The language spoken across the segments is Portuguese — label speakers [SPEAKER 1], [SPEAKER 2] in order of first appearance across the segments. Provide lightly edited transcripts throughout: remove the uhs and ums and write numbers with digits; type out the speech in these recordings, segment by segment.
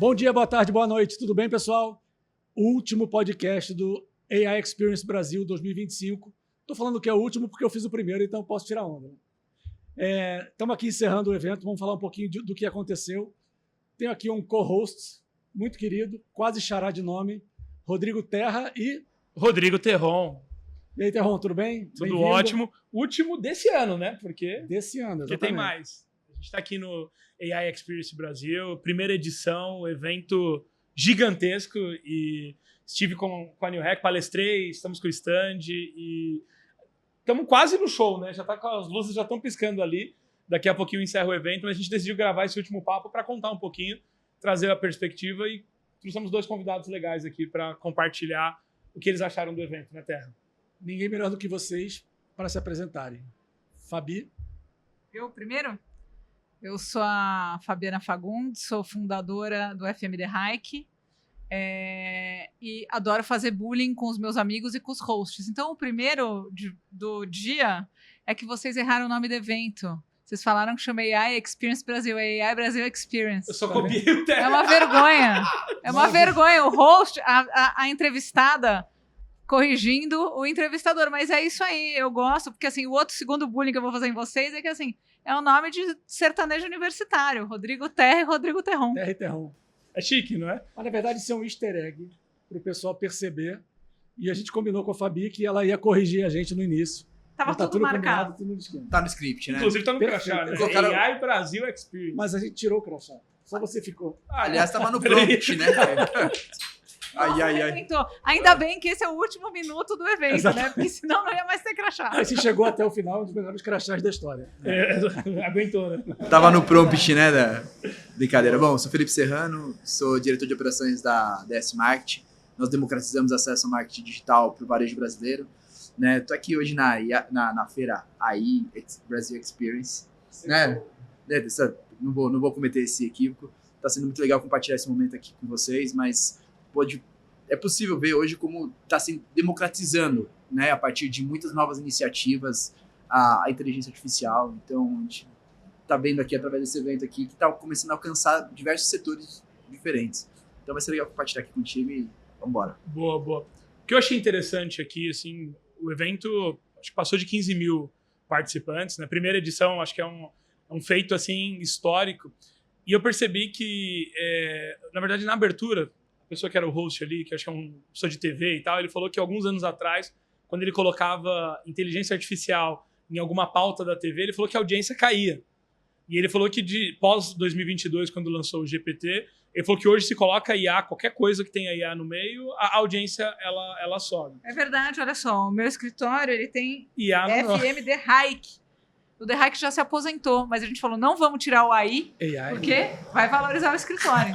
[SPEAKER 1] Bom dia, boa tarde, boa noite. Tudo bem, pessoal? Último podcast do AI Experience Brasil 2025. Estou falando que é o último porque eu fiz o primeiro, então posso tirar onda. Estamos aqui encerrando o evento, vamos falar um pouquinho do que aconteceu. Tenho aqui um co-host muito querido, quase xará de nome, Rodrigo Terra e...
[SPEAKER 2] Rodrigo Terron.
[SPEAKER 1] E aí, Terron, tudo bem?
[SPEAKER 2] Tudo ótimo. Último desse ano, né?
[SPEAKER 1] Desse ano, exatamente.
[SPEAKER 2] Porque tem mais. A gente está aqui no AI Experience Brasil, primeira edição, evento gigantesco, e estive com a New Hack, palestrei, estamos com o stand e estamos quase no show, né? Já tá com as luzes, já estão piscando ali. Daqui a pouquinho encerra o evento, mas a gente decidiu gravar esse último papo para contar um pouquinho, trazer a perspectiva, e trouxemos 2 convidados legais aqui para compartilhar o que eles acharam do evento, né, Terra?
[SPEAKER 1] Ninguém melhor do que vocês para se apresentarem. Fabi?
[SPEAKER 3] Eu primeiro? Eu sou a Fabiana Fagundes, sou fundadora do FMD Hike e adoro fazer bullying com os meus amigos e com os hosts. Então, o primeiro do dia é que vocês erraram o nome do evento. Vocês falaram que chama AI Experience Brasil, é AI Brasil Experience.
[SPEAKER 2] Eu só copiei o Terra.
[SPEAKER 3] É uma vergonha. É uma vergonha. O host, a entrevistada, corrigindo o entrevistador. Mas é isso aí, eu gosto, porque assim, o outro segundo bullying que eu vou fazer em vocês é que assim, é o nome de sertanejo universitário, Rodrigo Terra e Rodrigo Terron.
[SPEAKER 1] Terra e Terron.
[SPEAKER 2] É chique, não é?
[SPEAKER 1] Mas na verdade isso é um easter egg para o pessoal perceber, e a gente combinou com a Fabi que ela ia corrigir a gente no início.
[SPEAKER 3] Tava
[SPEAKER 1] tá
[SPEAKER 3] tudo marcado.
[SPEAKER 1] Tudo no esquema.
[SPEAKER 4] Tá no script, né?
[SPEAKER 2] Inclusive tá no
[SPEAKER 1] Perfeito.
[SPEAKER 2] crachá, né?
[SPEAKER 4] Colocaram-
[SPEAKER 2] AI Brasil Experience.
[SPEAKER 1] Mas a gente tirou o crachá. Só você ficou.
[SPEAKER 4] Aliás, tava no prompt, né? Ai.
[SPEAKER 3] Arrebentou. Ainda bem que esse é o último minuto do evento,
[SPEAKER 1] Exato.
[SPEAKER 3] né? Porque senão não ia mais ter crachá.
[SPEAKER 1] Aí você chegou até o final, um dos melhores crachás da história.
[SPEAKER 2] Aguentou, né?
[SPEAKER 4] Tava no prompt, né? Da brincadeira. Bom, sou Felipe Serrano, sou diretor de operações da DS Marketing. Nós democratizamos acesso ao marketing digital para o varejo brasileiro. Né? Tô aqui hoje na feira AI Brasil Experience. Né? Não vou cometer esse equívoco. Tá sendo muito legal compartilhar esse momento aqui com vocês, mas é possível ver hoje como está se democratizando, né, a partir de muitas novas iniciativas, a inteligência artificial. Então, a gente está vendo aqui, através desse evento aqui, que está começando a alcançar diversos setores diferentes. Então, vai ser legal compartilhar aqui contigo e vamos embora.
[SPEAKER 2] Boa. O que eu achei interessante aqui, assim, o evento acho que passou de 15 mil participantes. Na primeira edição, acho que é um feito assim histórico. E eu percebi que, na verdade, na abertura, a pessoa que era o host ali, que acho que é uma pessoa de TV e tal, ele falou que alguns anos atrás, quando ele colocava inteligência artificial em alguma pauta da TV, ele falou que a audiência caía. E ele falou que pós 2022, quando lançou o GPT, ele falou que hoje se coloca IA, qualquer coisa que tenha IA no meio, a audiência ela sobe.
[SPEAKER 3] É verdade, olha só, o meu escritório, ele tem
[SPEAKER 2] IA no
[SPEAKER 3] FMD Hike. O The Hike já se aposentou, mas a gente falou, não vamos tirar o AI, porque vai valorizar o escritório.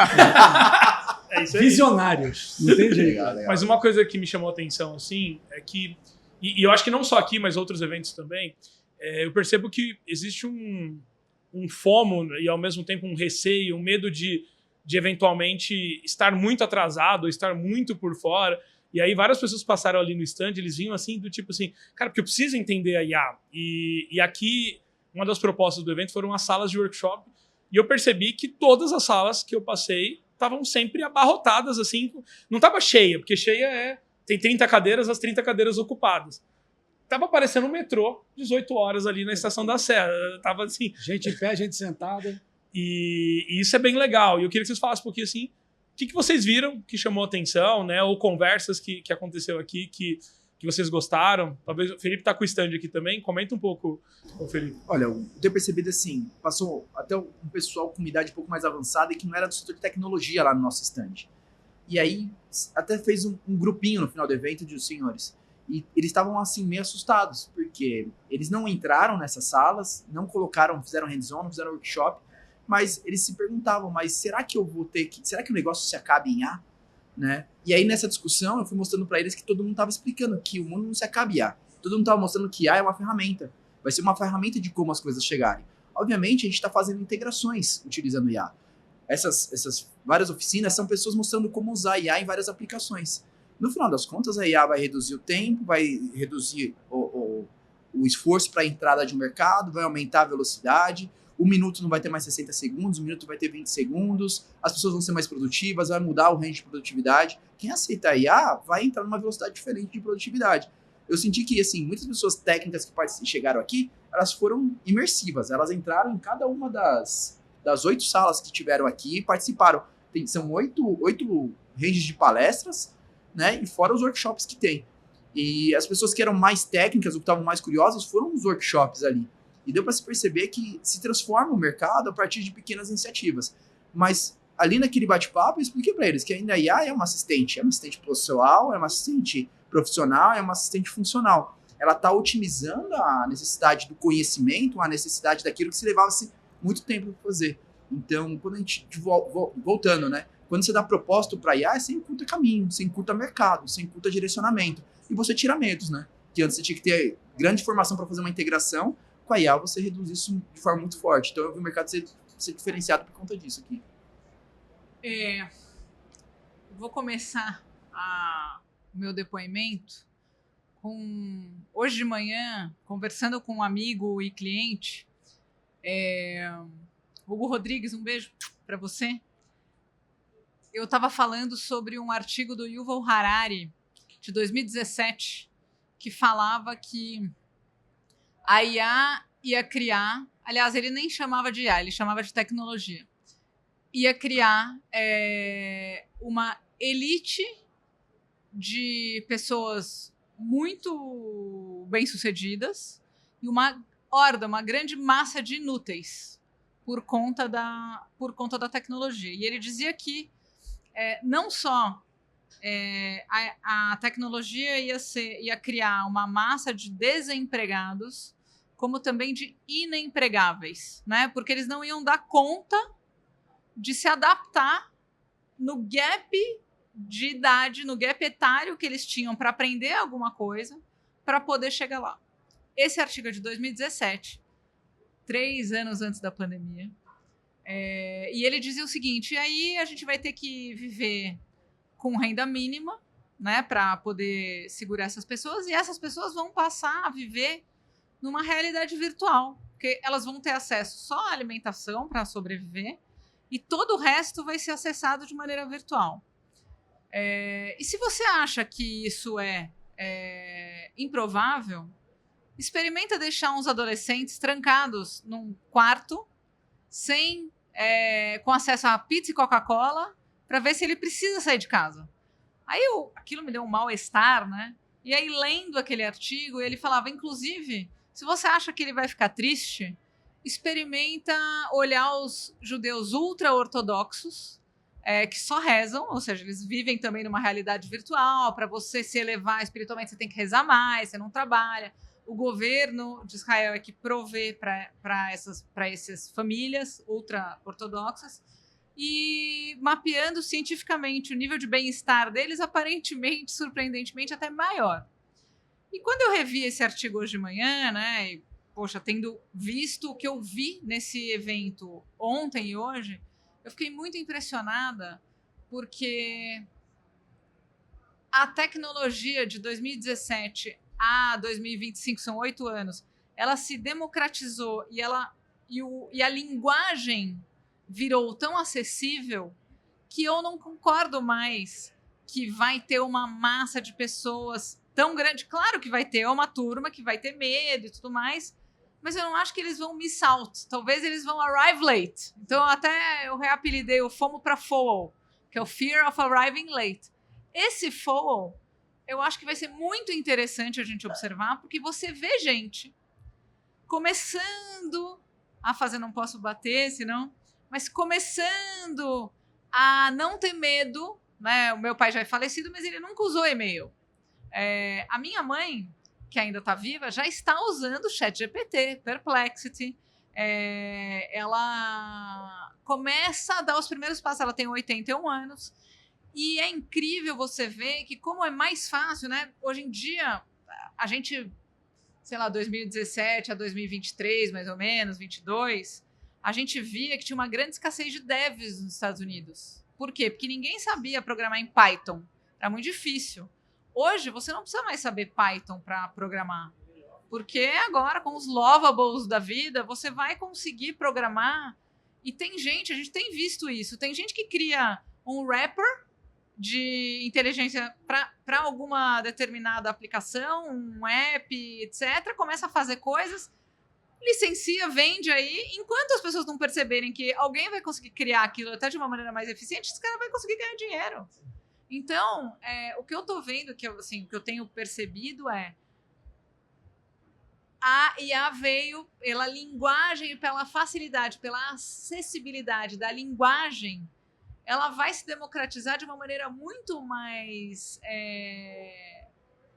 [SPEAKER 2] É isso aí.
[SPEAKER 1] Visionários. Não tem jeito.
[SPEAKER 4] Legal.
[SPEAKER 2] Mas uma coisa que me chamou a atenção, assim, é que, e eu acho que não só aqui, mas outros eventos também, eu percebo que existe um FOMO e, ao mesmo tempo, um receio, um medo de eventualmente estar muito atrasado, estar muito por fora. E aí várias pessoas passaram ali no stand, eles vinham assim, do tipo assim, cara, porque eu preciso entender a IA. E aqui, uma das propostas do evento foram as salas de workshop, e eu percebi que todas as salas que eu passei estavam sempre abarrotadas, assim, não estava cheia, porque cheia tem 30 cadeiras, as 30 cadeiras ocupadas. Tava parecendo um metrô, 18 horas ali na Estação da Serra, tava assim...
[SPEAKER 1] Gente em pé, gente sentada.
[SPEAKER 2] E isso é bem legal, e eu queria que vocês falassem um pouquinho assim, o que vocês viram que chamou atenção, né? Ou conversas que aconteceu aqui que vocês gostaram. Talvez o Felipe tá com o stand aqui também. Comenta um pouco, Felipe.
[SPEAKER 4] Olha, eu tenho percebido assim, passou até um pessoal com uma idade um pouco mais avançada e que não era do setor de tecnologia lá no nosso stand. E aí, até fez um grupinho no final do evento de senhores. E eles estavam assim, meio assustados, porque eles não entraram nessas salas, não fizeram hands-on, não fizeram workshop, mas eles se perguntavam, mas será que será que o negócio se acaba em IA? Né? E aí nessa discussão eu fui mostrando para eles que todo mundo estava explicando que o mundo não se acaba em IA. Todo mundo estava mostrando que IA é uma ferramenta. Vai ser uma ferramenta de como as coisas chegarem. Obviamente a gente está fazendo integrações utilizando IA. Essas várias oficinas são pessoas mostrando como usar IA em várias aplicações. No final das contas, a IA vai reduzir o tempo, vai reduzir o esforço para a entrada de um mercado, vai aumentar a velocidade. o minuto não vai ter mais 60 segundos, o minuto vai ter 20 segundos, as pessoas vão ser mais produtivas, vai mudar o range de produtividade. Quem aceita a IA vai entrar numa velocidade diferente de produtividade. Eu senti que, assim, muitas pessoas técnicas que chegaram aqui, elas foram imersivas, elas entraram em cada uma das 8 salas que tiveram aqui e participaram. São 8 ranges de palestras, né, e fora os workshops que tem. E as pessoas que eram mais técnicas ou que estavam mais curiosas foram os workshops ali. E deu para se perceber que se transforma o mercado a partir de pequenas iniciativas. Mas ali naquele bate-papo eu expliquei para eles que ainda a IA é uma assistente processual, é uma assistente profissional, é uma assistente funcional. Ela está otimizando a necessidade do conhecimento, a necessidade daquilo que se levava-se muito tempo para fazer. Então, quando a gente, voltando, né? Quando você dá propósito para IA, você encurta caminho, você encurta mercado, você encurta direcionamento. E você tira medos, né? Que antes você tinha que ter grande formação para fazer uma integração, com a IA você reduz isso de forma muito forte. Então eu vi o mercado ser diferenciado por conta disso aqui.
[SPEAKER 3] Vou começar o meu depoimento com hoje de manhã, conversando com um amigo e cliente, Hugo Rodrigues, um beijo para você. Eu estava falando sobre um artigo do Yuval Harari, de 2017, que falava que a IA ia criar, aliás, ele nem chamava de IA, ele chamava de tecnologia, ia criar uma elite de pessoas muito bem-sucedidas e uma grande massa de inúteis por conta da tecnologia. E ele dizia que não só a tecnologia ia criar uma massa de desempregados, como também de inempregáveis, né? Porque eles não iam dar conta de se adaptar no gap de idade, no gap etário que eles tinham para aprender alguma coisa, para poder chegar lá. Esse artigo é de 2017, 3 anos antes da pandemia, e ele dizia o seguinte: e aí a gente vai ter que viver com renda mínima, né, para poder segurar essas pessoas, e essas pessoas vão passar a viver numa realidade virtual, porque elas vão ter acesso só à alimentação para sobreviver e todo o resto vai ser acessado de maneira virtual. E se você acha que isso é improvável, experimenta deixar uns adolescentes trancados num quarto com acesso a pizza e Coca-Cola para ver se ele precisa sair de casa. Aí aquilo me deu um mal-estar, né? E aí, lendo aquele artigo, ele falava, inclusive, se você acha que ele vai ficar triste, experimenta olhar os judeus ultra-ortodoxos, que só rezam, ou seja, eles vivem também numa realidade virtual. Para você se elevar espiritualmente, você tem que rezar mais, você não trabalha. O governo de Israel é que provê para essas famílias ultra-ortodoxas. E mapeando cientificamente o nível de bem-estar deles, aparentemente, surpreendentemente, até maior. E quando eu revi esse artigo hoje de manhã, né, e, poxa, tendo visto o que eu vi nesse evento ontem e hoje, eu fiquei muito impressionada, porque a tecnologia de 2017 a 2025, são 8 anos, ela se democratizou e a linguagem virou tão acessível que eu não concordo mais que vai ter uma massa de pessoas tão grande. Claro que vai ter uma turma que vai ter medo e tudo mais, mas eu não acho que eles vão miss out. Talvez eles vão arrive late. Então até eu reapelidei o FOMO para FOAL, que é o Fear of Arriving Late. Esse FOAL, eu acho que vai ser muito interessante a gente observar, porque você vê gente começando a fazer, não posso bater, senão, mas começando a não ter medo, né? O meu pai já é falecido, mas ele nunca usou e-mail. A minha mãe, que ainda está viva, já está usando o ChatGPT, Perplexity. Ela começa a dar os primeiros passos, ela tem 81 anos, e é incrível você ver que como é mais fácil, né? Hoje em dia, a gente, sei lá, 2017 a 2023, mais ou menos, 22, a gente via que tinha uma grande escassez de devs nos Estados Unidos. Por quê? Porque ninguém sabia programar em Python. Era muito difícil. Hoje, você não precisa mais saber Python para programar. Porque agora, com os lovables da vida, você vai conseguir programar. E tem gente, a gente tem visto isso, tem gente que cria um wrapper de inteligência para alguma determinada aplicação, um app, etc. Começa a fazer coisas, licencia, vende aí. Enquanto as pessoas não perceberem que alguém vai conseguir criar aquilo até de uma maneira mais eficiente, esse cara vai conseguir ganhar dinheiro. Então, o que eu tô vendo, que eu tenho percebido é a IA veio pela linguagem, pela facilidade, pela acessibilidade da linguagem. Ela vai se democratizar de uma maneira muito mais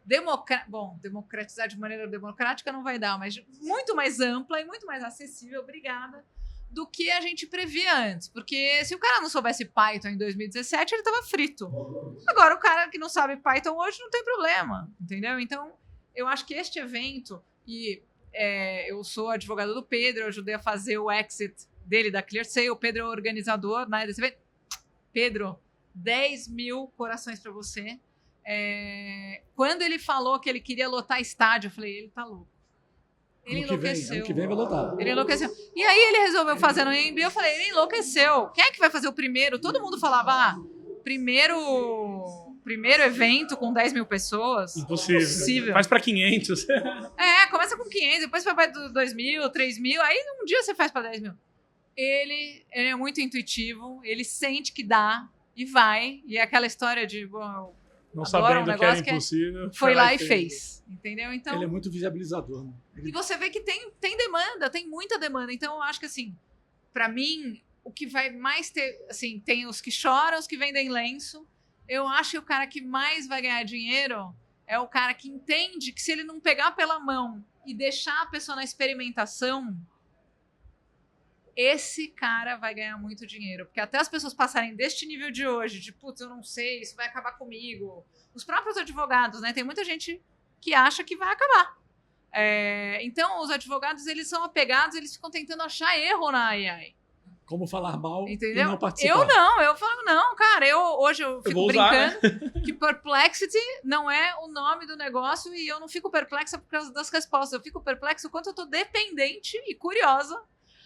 [SPEAKER 3] democratizar de maneira democrática não vai dar, mas muito mais ampla e muito mais acessível, obrigada, do que a gente previa antes. Porque se o cara não soubesse Python em 2017, ele estava frito. Agora, o cara que não sabe Python hoje não tem problema, entendeu? Então, eu acho que este evento, e eu sou advogada do Pedro, eu ajudei a fazer o exit dele da ClearSale, o Pedro é o organizador, né, desse evento. Pedro, 10 mil corações para você. Quando ele falou que ele queria lotar estádio, eu falei, ele tá louco. Ele enlouqueceu.
[SPEAKER 1] Ano que vem vai lotar.
[SPEAKER 3] Ele enlouqueceu. E aí ele resolveu fazer no AMB, eu falei, ele enlouqueceu. Quem é que vai fazer o primeiro? Todo mundo falava, primeiro evento com 10 mil pessoas.
[SPEAKER 2] Impossível. Faz para 500.
[SPEAKER 3] Começa com 500, depois vai para 2 mil, 3 mil, aí um dia você faz para 10 mil. Ele é muito intuitivo, ele sente que dá e vai. E é aquela história de...
[SPEAKER 2] não sabendo que era impossível.
[SPEAKER 3] Foi lá e fez. Entendeu? Então,
[SPEAKER 1] ele é muito viabilizador. Né?
[SPEAKER 3] E você vê que tem demanda, tem muita demanda. Então, eu acho que, assim, para mim, o que vai mais ter... Assim, tem os que choram, os que vendem lenço. Eu acho que o cara que mais vai ganhar dinheiro é o cara que entende que se ele não pegar pela mão e deixar a pessoa na experimentação, esse cara vai ganhar muito dinheiro. Porque até as pessoas passarem deste nível de hoje, de putz, eu não sei, isso vai acabar comigo. Os próprios advogados, né? Tem muita gente que acha que vai acabar. Então, os advogados, eles são apegados, eles ficam tentando achar erro na AI.
[SPEAKER 1] Como falar mal,
[SPEAKER 3] entendeu?
[SPEAKER 1] E não participar.
[SPEAKER 3] Eu falo, não, cara, hoje eu fico brincando que Perplexity não é o nome do negócio e eu não fico perplexa por causa das respostas. Eu fico perplexa o quanto eu tô dependente e curiosa.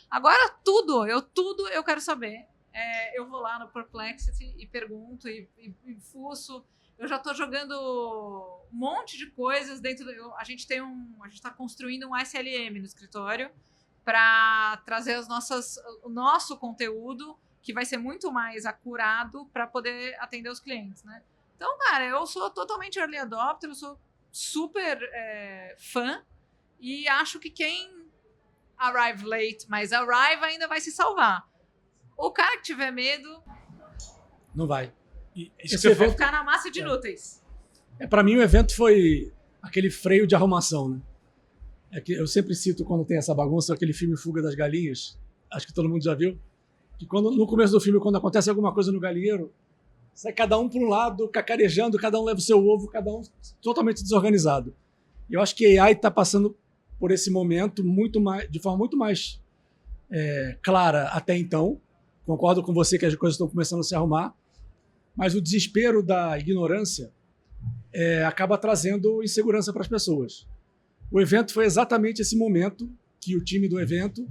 [SPEAKER 3] Agora, tudo eu quero saber. Eu vou lá no Perplexity e pergunto e fuço. Eu já estou jogando um monte de coisas dentro a gente está construindo um SLM no escritório para trazer o nosso conteúdo, que vai ser muito mais acurado para poder atender os clientes, né? Então, cara, eu sou totalmente early adopter, eu sou super fã e acho que quem arrive late, mas arrive ainda vai se salvar. O cara que tiver medo...
[SPEAKER 1] Não vai.
[SPEAKER 3] Vai ficar na massa de inúteis.
[SPEAKER 1] Para mim, o evento foi aquele freio de arrumação, né? Eu sempre cito, quando tem essa bagunça, aquele filme Fuga das Galinhas. Acho que todo mundo já viu. Que no começo do filme, quando acontece alguma coisa no galinheiro, sai cada um para um lado, cacarejando, cada um leva o seu ovo, cada um totalmente desorganizado. E eu acho que a AI está passando por esse momento de forma muito mais clara até então. Concordo com você que as coisas estão começando a se arrumar, mas o desespero da ignorância acaba trazendo insegurança para as pessoas. O evento foi exatamente esse momento que o time do evento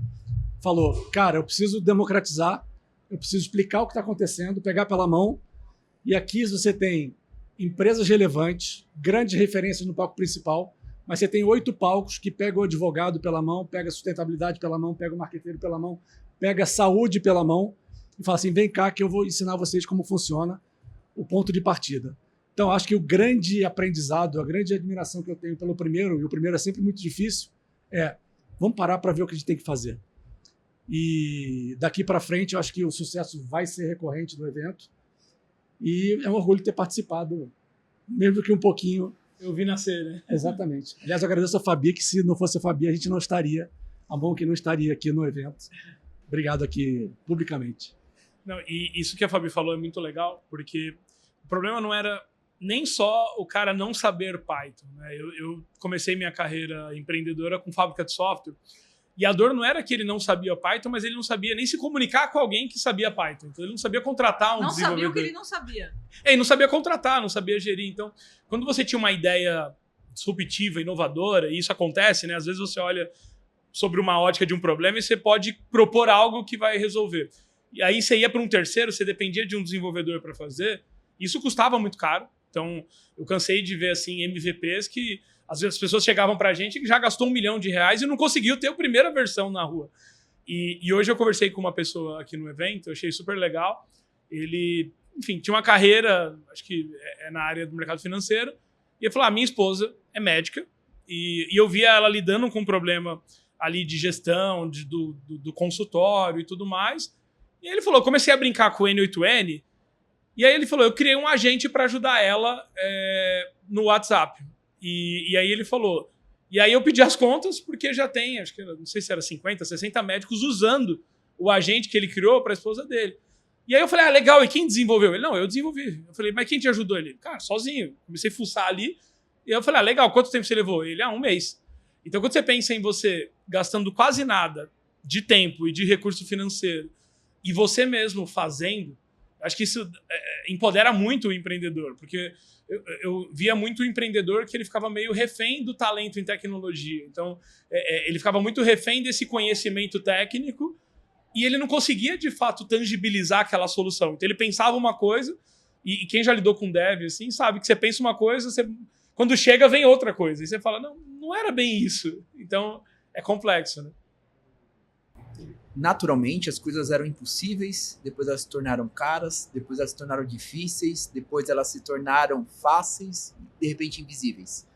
[SPEAKER 1] falou, cara, eu preciso democratizar, eu preciso explicar o que está acontecendo, pegar pela mão, e aqui você tem empresas relevantes, grandes referências no palco principal, mas você tem 8 palcos que pegam o advogado pela mão, pega a sustentabilidade pela mão, pega o marqueteiro pela mão, pega a saúde pela mão, e fala assim, vem cá que eu vou ensinar vocês como funciona o ponto de partida. Então, acho que o grande aprendizado, a grande admiração que eu tenho pelo primeiro, e o primeiro é sempre muito difícil, vamos parar para ver o que a gente tem que fazer. E daqui para frente, eu acho que o sucesso vai ser recorrente do evento. E é um orgulho ter participado, mesmo que um pouquinho.
[SPEAKER 2] Eu vi nascer, né?
[SPEAKER 1] Exatamente. Aliás, eu agradeço a Fabi, que se não fosse a Fabi, a gente não estaria, a mão que não estaria aqui no evento. Obrigado aqui publicamente.
[SPEAKER 2] Não, e isso que a Fabi falou é muito legal, porque o problema não era nem só o cara não saber Python, né? Eu comecei minha carreira empreendedora com fábrica de software, e a dor não era que ele não sabia Python, mas ele não sabia nem se comunicar com alguém que sabia Python. Então ele não sabia contratar um desenvolvedor.
[SPEAKER 3] Não sabia o que ele não sabia.
[SPEAKER 2] Ele não sabia contratar, não sabia gerir. Então, quando você tinha uma ideia disruptiva, inovadora, e isso acontece, né? Às vezes você olha sobre uma ótica de um problema e você pode propor algo que vai resolver. E aí você ia para um terceiro, você dependia de um desenvolvedor para fazer, isso custava muito caro. Então, eu cansei de ver assim MVPs que às vezes as pessoas chegavam para a gente que já gastou R$1 milhão e não conseguiu ter a primeira versão na rua. E hoje eu conversei com uma pessoa aqui no evento, eu achei super legal. Ele, enfim, tinha uma carreira, acho que é na área do mercado financeiro, e ele falou, minha esposa é médica, e eu via ela lidando com um problema ali de gestão, do consultório e tudo mais. E ele falou, comecei a brincar com o N8N, e aí ele falou, eu criei um agente para ajudar ela no WhatsApp. E aí ele falou, e aí eu pedi as contas, porque já tem, acho que não sei se era 50, 60 médicos usando o agente que ele criou para a esposa dele. E aí eu falei, legal, e quem desenvolveu? Ele, não, eu desenvolvi. Eu falei, mas quem te ajudou? Ele, cara, sozinho. Comecei a fuçar ali, e eu falei, legal, quanto tempo você levou? Ele, 1 mês. Então quando você pensa em você gastando quase nada de tempo e de recurso financeiro, e você mesmo fazendo, acho que isso empodera muito o empreendedor, porque eu via muito o empreendedor que ele ficava meio refém do talento em tecnologia. Então, ele ficava muito refém desse conhecimento técnico e ele não conseguia, de fato, tangibilizar aquela solução. Então, ele pensava uma coisa e quem já lidou com dev, assim, sabe que você pensa uma coisa, quando chega, vem outra coisa. E você fala, não era bem isso. Então, é complexo, né?
[SPEAKER 4] Naturalmente, as coisas eram impossíveis, depois elas se tornaram caras, depois elas se tornaram difíceis, depois elas se tornaram fáceis, de repente invisíveis.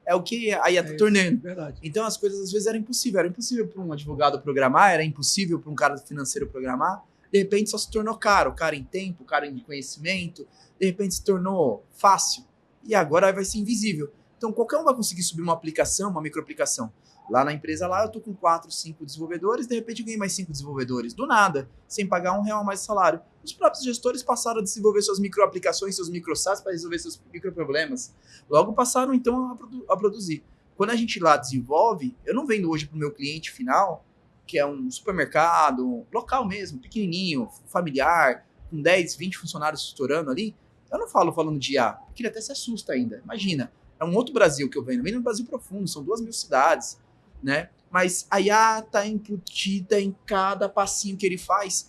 [SPEAKER 4] É o que a IA está tornando.
[SPEAKER 1] Verdade.
[SPEAKER 4] Então as coisas às vezes eram impossíveis. Era impossível para um advogado programar, era impossível para um cara financeiro programar. De repente só se tornou caro. Caro em tempo, caro em conhecimento. De repente se tornou fácil. E agora vai ser invisível. Então qualquer um vai conseguir subir uma aplicação, uma microaplicação. Lá na empresa, lá eu tô com 4, 5 desenvolvedores, de repente eu ganhei mais 5 desenvolvedores, do nada, sem pagar R$1 a mais de salário. Os próprios gestores passaram a desenvolver suas microaplicações, seus microsas para resolver seus microproblemas. Logo passaram, então, a produzir. Quando a gente lá desenvolve, eu não vendo hoje para o meu cliente final, que é um supermercado, local mesmo, pequenininho, familiar, com 10, 20 funcionários estourando ali, eu não falando de IA, porque ele até se assusta ainda. Imagina, é um outro Brasil que eu vendo no Brasil profundo, são 2.000 cidades, né? Mas a IA tá embutida em cada passinho que ele faz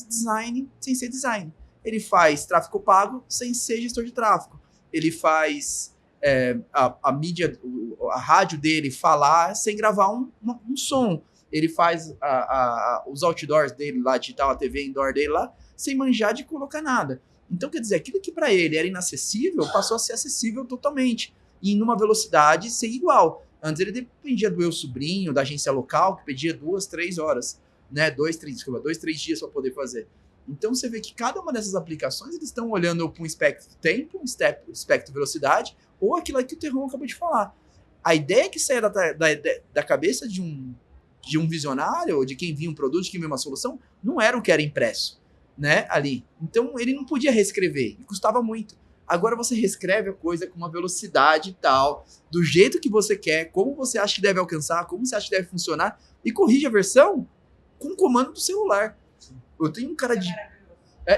[SPEAKER 4] design sem ser design. Ele faz tráfego pago sem ser gestor de tráfego. Ele faz a mídia, a rádio dele falar sem gravar um som. Ele faz os outdoors dele lá, digital, a TV indoor dele lá, sem manjar de colocar nada. Então, quer dizer, aquilo que para ele era inacessível passou a ser acessível totalmente. E numa velocidade ser igual. Antes ele dependia do eu sobrinho, da agência local, que pedia 2, 3 horas, né? 2, 3 dias para poder fazer. Então você vê que cada uma dessas aplicações, eles estão olhando para um espectro tempo, um espectro velocidade, ou aquilo que o Terron acabou de falar. A ideia que saia da cabeça de um visionário, ou de quem via um produto, de quem via uma solução, não era o que era impresso, né? Ali. Então ele não podia reescrever, e custava muito. Agora você reescreve a coisa com uma velocidade e tal, do jeito que você quer, como você acha que deve alcançar, como você acha que deve funcionar, e corrige a versão com o comando do celular. Eu tenho um cara de...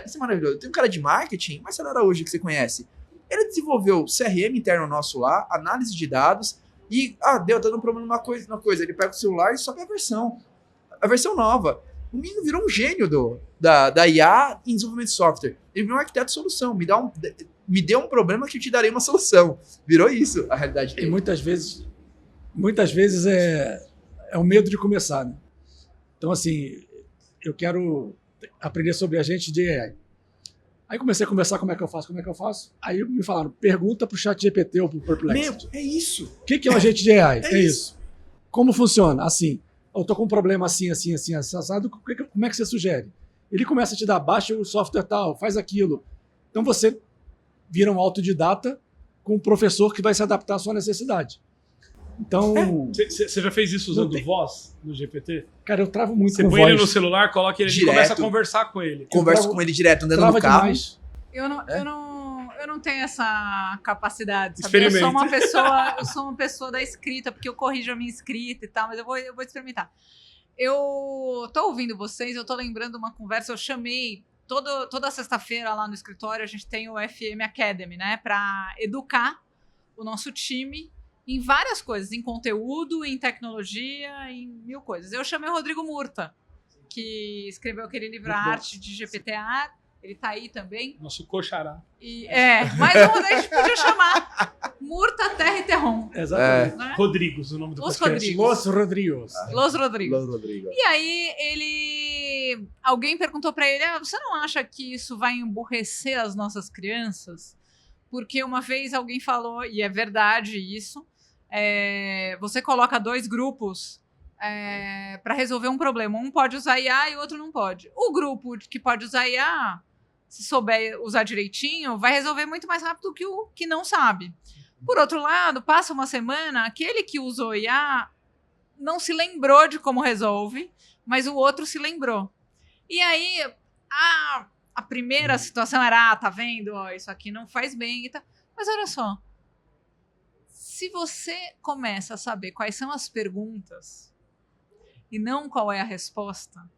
[SPEAKER 4] Isso é maravilhoso. Eu tenho um cara de marketing, Marcelo Araújo, que você conhece. Ele desenvolveu CRM interno nosso lá, análise de dados, e, tá dando um problema numa coisa. Ele pega o celular e sobe a versão nova. O menino virou um gênio da IA em desenvolvimento de software. Ele virou um arquiteto de solução. Me deu um problema que eu te darei uma solução. Virou isso a realidade dele.
[SPEAKER 1] E muitas vezes é o medo de começar, né? Então, assim, eu quero aprender sobre agente de AI. Aí comecei a conversar como é que eu faço. Aí me falaram, pergunta para o ChatGPT ou para o Perplexity.
[SPEAKER 4] É isso.
[SPEAKER 1] O que é um agente de AI?
[SPEAKER 4] É isso.
[SPEAKER 1] Como funciona? Assim, eu estou com um problema assim, assado, como é que você sugere? Ele começa a te dar, baixa o software tal, faz aquilo. Então você vira um autodidata com um professor que vai se adaptar à sua necessidade. Então...
[SPEAKER 2] Você já fez isso usando voz no GPT?
[SPEAKER 1] Cara, eu travo muito
[SPEAKER 2] você
[SPEAKER 1] com
[SPEAKER 2] põe
[SPEAKER 1] voz.
[SPEAKER 2] ele no celular, coloca ele e começa a conversar com ele.
[SPEAKER 4] Conversa com ele direto, andando no carro.
[SPEAKER 1] Demais.
[SPEAKER 3] Eu não tenho essa capacidade, sabe?
[SPEAKER 2] Experimenta.
[SPEAKER 3] Eu sou uma pessoa da escrita, porque eu corrijo a minha escrita e tal, mas eu vou experimentar. Eu tô ouvindo vocês, eu tô lembrando uma conversa, eu chamei toda sexta-feira lá no escritório, a gente tem o FM Academy, né, para educar o nosso time em várias coisas, em conteúdo, em tecnologia, em mil coisas. Eu chamei o Rodrigo Murta, que escreveu aquele livro A Arte de GPTA. Ele tá aí também.
[SPEAKER 2] Nosso coxará.
[SPEAKER 3] Mais um a gente podia chamar Murta, Terra e Terron.
[SPEAKER 1] Exatamente.
[SPEAKER 3] Né?
[SPEAKER 2] Rodrigos, o nome do
[SPEAKER 3] Os
[SPEAKER 2] podcast.
[SPEAKER 3] Rodrigos.
[SPEAKER 1] Los Rodrigos.
[SPEAKER 3] Los Rodrigos.
[SPEAKER 4] Los Rodrigo.
[SPEAKER 3] E aí alguém perguntou para ele, você não acha que isso vai emburrecer as nossas crianças? Porque uma vez alguém falou, e é verdade isso, você coloca 2 grupos para resolver um problema. Um pode usar IA e o outro não pode. O grupo que pode usar IA, se souber usar direitinho, vai resolver muito mais rápido que o que não sabe. Por outro lado, passa uma semana, aquele que usou IA não se lembrou de como resolve, mas o outro se lembrou. E aí, a primeira situação era, tá vendo? Isso aqui não faz bem e tal. Mas olha só, se você começa a saber quais são as perguntas e não qual é a resposta,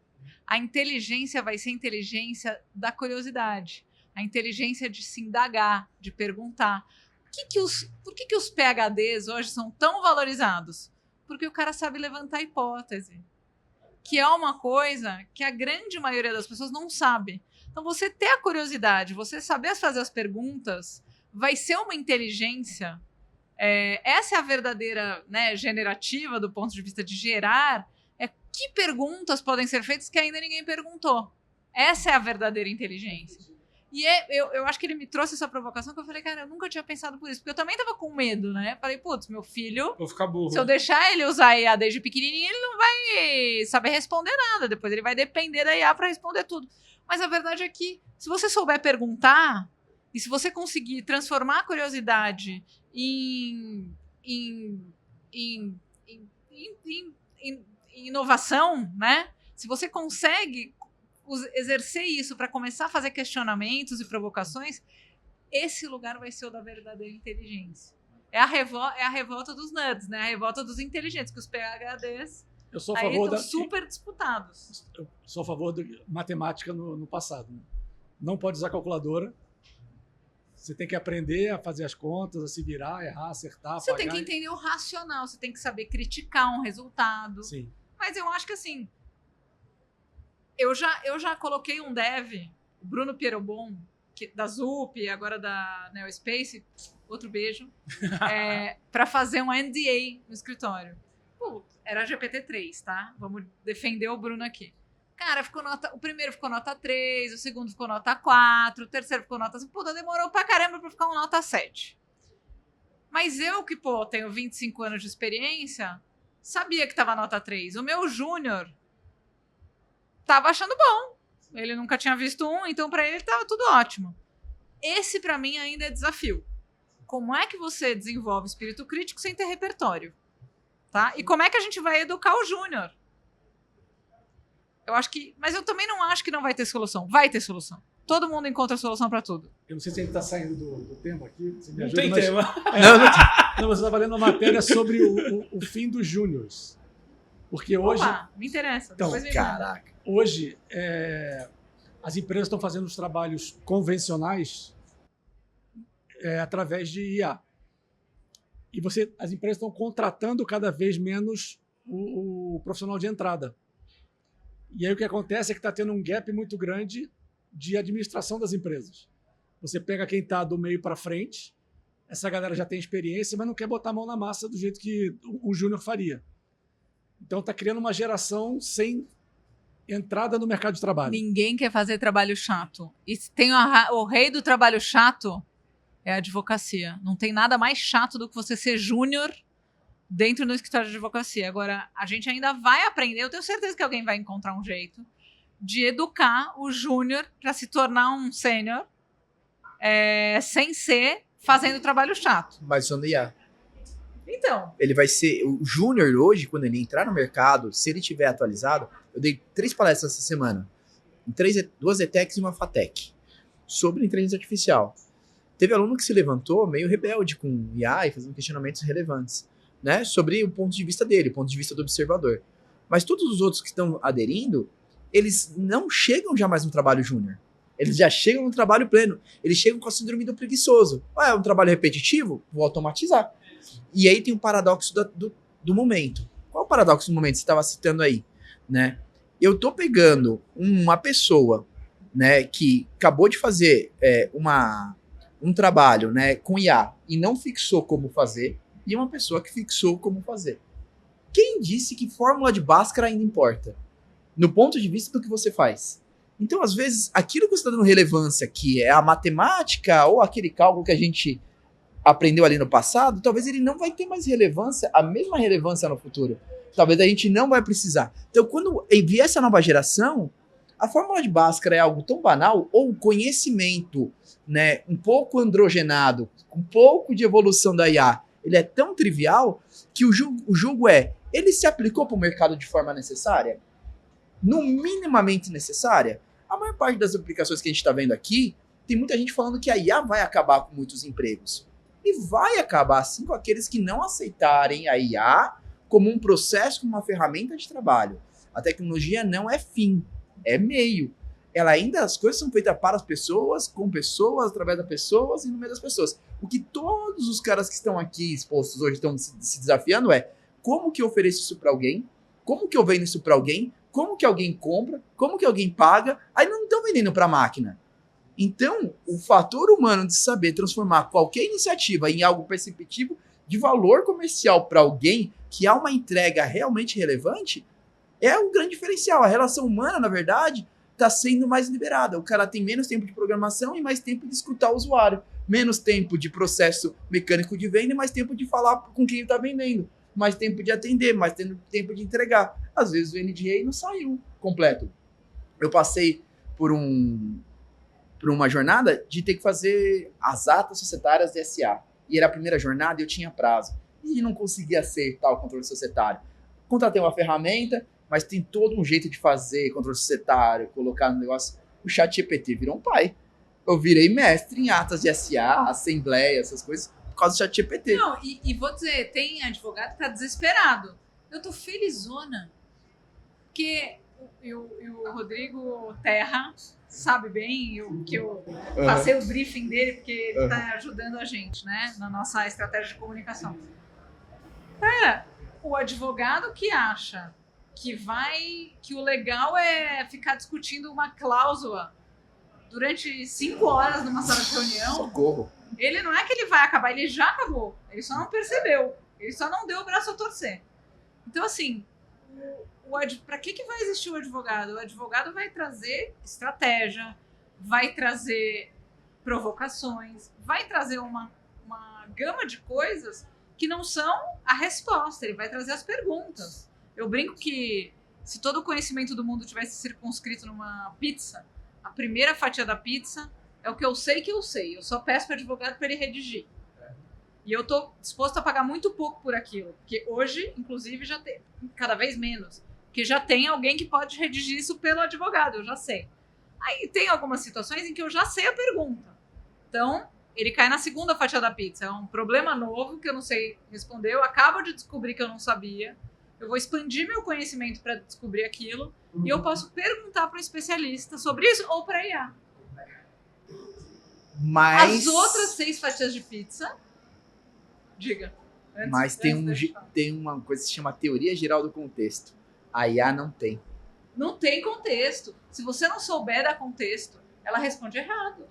[SPEAKER 3] a inteligência vai ser a inteligência da curiosidade, a inteligência de se indagar, de perguntar. Por que os PhDs hoje são tão valorizados? Porque o cara sabe levantar hipótese, que é uma coisa que a grande maioria das pessoas não sabe. Então, você ter a curiosidade, você saber fazer as perguntas, vai ser uma inteligência. Essa é a verdadeira, né, generativa, do ponto de vista de gerar. Que perguntas podem ser feitas que ainda ninguém perguntou? Essa é a verdadeira inteligência. E eu acho que ele me trouxe essa provocação que eu falei, cara, eu nunca tinha pensado por isso. Porque eu também tava com medo, né? Falei, putz, meu filho...
[SPEAKER 2] Vou ficar burro.
[SPEAKER 3] Se eu deixar ele usar a IA desde pequenininho, ele não vai saber responder nada. Depois ele vai depender da IA para responder tudo. Mas a verdade é que, se você souber perguntar, e se você conseguir transformar a curiosidade em inovação, né? Se você consegue exercer isso para começar a fazer questionamentos e provocações, esse lugar vai ser o da verdadeira inteligência. É a revolta dos nerds, né? A revolta dos inteligentes, que os PhDs
[SPEAKER 1] Eu sou a favor
[SPEAKER 3] super disputados.
[SPEAKER 1] Eu sou a favor da matemática no passado. Né? Não pode usar calculadora. Você tem que aprender a fazer as contas, a se virar, errar, acertar,
[SPEAKER 3] Você
[SPEAKER 1] apagar.
[SPEAKER 3] tem que entender o racional, você tem que saber criticar um resultado.
[SPEAKER 1] Sim.
[SPEAKER 3] Mas eu acho que assim, eu já coloquei um dev, o Bruno Pierobon, da Zup, agora da Neospace, outro beijo, para fazer um NDA no escritório. Pô, era GPT-3, tá? Vamos defender o Bruno aqui. Cara, o primeiro ficou nota 3, o segundo ficou nota 4, o terceiro ficou nota 5. Puta, demorou pra caramba pra ficar um nota 7. Mas eu que, tenho 25 anos de experiência, sabia que tava nota 3. O meu júnior tava achando bom. Ele nunca tinha visto um, então pra ele tava tudo ótimo. Esse pra mim ainda é desafio. Como é que você desenvolve espírito crítico sem ter repertório? Tá? E como é que a gente vai educar o júnior? Mas eu também não acho que não vai ter solução. Vai ter solução. Todo mundo encontra solução para tudo.
[SPEAKER 1] Eu não sei se a gente está saindo do tema aqui. Você me
[SPEAKER 2] Não
[SPEAKER 1] ajuda,
[SPEAKER 2] tem
[SPEAKER 1] mas...
[SPEAKER 2] tema.
[SPEAKER 1] Não, você está valendo uma matéria sobre o fim dos júniores. Porque hoje...
[SPEAKER 3] Opa, me interessa.
[SPEAKER 1] Então,
[SPEAKER 3] Depois me
[SPEAKER 4] Caraca.
[SPEAKER 1] Hoje, as empresas estão fazendo os trabalhos convencionais através de IA. E as empresas estão contratando cada vez menos o profissional de entrada. E aí o que acontece é que está tendo um gap muito grande de administração das empresas. Você pega quem está do meio para frente, essa galera já tem experiência, mas não quer botar a mão na massa do jeito que um júnior faria. Então está criando uma geração sem entrada no mercado de trabalho.
[SPEAKER 3] Ninguém quer fazer trabalho chato. E se tem o rei do trabalho chato é a advocacia. Não tem nada mais chato do que você ser júnior dentro do escritório de advocacia. Agora, a gente ainda vai aprender, eu tenho certeza que alguém vai encontrar um jeito de educar o júnior para se tornar um sênior sem ser fazendo trabalho chato.
[SPEAKER 4] Mas usando IA.
[SPEAKER 3] Então.
[SPEAKER 4] Ele vai ser... O júnior hoje, quando ele entrar no mercado, se ele tiver atualizado... Eu dei 3 palestras essa semana. 2 ETECs e uma FATEC. Sobre inteligência artificial. Teve aluno que se levantou meio rebelde com IA e fazendo questionamentos relevantes. Né, sobre o ponto de vista dele, o ponto de vista do observador. Mas todos os outros que estão aderindo, eles não chegam já mais no trabalho júnior. Eles já chegam no trabalho pleno. Eles chegam com a síndrome do preguiçoso. É um trabalho repetitivo? Vou automatizar. E aí tem o paradoxo do momento. Qual é o paradoxo do momento que você estava citando aí? Né? Eu tô pegando uma pessoa, né, que acabou de fazer um trabalho, né, com IA e não fixou como fazer, e uma pessoa que fixou como fazer. Quem disse que fórmula de Bhaskara ainda importa? No ponto de vista do que você faz. Então, às vezes, aquilo que você está dando relevância, que é a matemática ou aquele cálculo que a gente aprendeu ali no passado, talvez ele não vai ter mais relevância, a mesma relevância no futuro. Talvez a gente não vai precisar. Então, quando vier essa nova geração, a fórmula de Bhaskara é algo tão banal, ou o conhecimento, né, um pouco androgenado, um pouco de evolução da IA, ele é tão trivial que o jogo ele se aplicou para o mercado de forma necessária? No minimamente necessária? A maior parte das aplicações que a gente está vendo aqui, tem muita gente falando que a IA vai acabar com muitos empregos. E vai acabar, sim, com aqueles que não aceitarem a IA como um processo, como uma ferramenta de trabalho. A tecnologia não é fim, é meio. As coisas são feitas para as pessoas, com pessoas, através das pessoas e no meio das pessoas. O que todos os caras que estão aqui expostos hoje estão se desafiando é como que eu ofereço isso para alguém, como que eu vendo isso para alguém, como que alguém compra, como que alguém paga, aí não estão vendendo para a máquina. Então, o fator humano de saber transformar qualquer iniciativa em algo perceptível de valor comercial para alguém, que há uma entrega realmente relevante, é o grande diferencial. A relação humana, na verdade, está sendo mais liberada. O cara tem menos tempo de programação e mais tempo de escutar o usuário. Menos tempo de processo mecânico de venda e mais tempo de falar com quem está vendendo. Mais tempo de atender, mais tempo de entregar. Às vezes o NDA não saiu completo. Eu passei por uma jornada de ter que fazer as atas societárias de SA. E era a primeira jornada e eu tinha prazo. E não conseguia acertar o controle societário. Contratei uma ferramenta, mas tem todo um jeito de fazer controle societário, colocar no negócio. O ChatGPT virou um pai. Eu virei mestre em atas de SA, assembleia, essas coisas, por causa do ChatGPT.
[SPEAKER 3] Não, e vou dizer, tem advogado que tá desesperado. Eu tô felizona. Porque o Rodrigo Terra sabe bem que eu passei o briefing dele, porque ele tá ajudando a gente, né, na nossa estratégia de comunicação. O advogado que acha que o legal é ficar discutindo uma cláusula durante 5 horas numa sala de reunião.
[SPEAKER 4] Socorro.
[SPEAKER 3] Ele não é que ele vai acabar, ele já acabou. Ele só não percebeu. Ele só não deu o braço a torcer. Então, assim, para que vai existir o advogado? O advogado vai trazer estratégia, vai trazer provocações, vai trazer uma gama de coisas que não são a resposta. Ele vai trazer as perguntas. Eu brinco que se todo o conhecimento do mundo tivesse circunscrito numa pizza, a primeira fatia da pizza é o que eu sei que eu sei. Eu só peço para o advogado para ele redigir. E eu estou disposto a pagar muito pouco por aquilo. Porque hoje, inclusive, já tem cada vez menos. Porque já tem alguém que pode redigir isso pelo advogado, eu já sei. Aí tem algumas situações em que eu já sei a pergunta. Então, ele cai na segunda fatia da pizza. É um problema novo que eu não sei responder. Eu acabo de descobrir que eu não sabia. Eu vou expandir meu conhecimento para descobrir aquilo. E eu posso perguntar para um especialista sobre isso ou para IA.
[SPEAKER 4] Mas
[SPEAKER 3] as outras 6 fatias de pizza... Diga.
[SPEAKER 4] Mas tem uma coisa que se chama teoria geral do contexto. A IA não tem.
[SPEAKER 3] Não tem contexto. Se você não souber dar contexto, ela responde errado.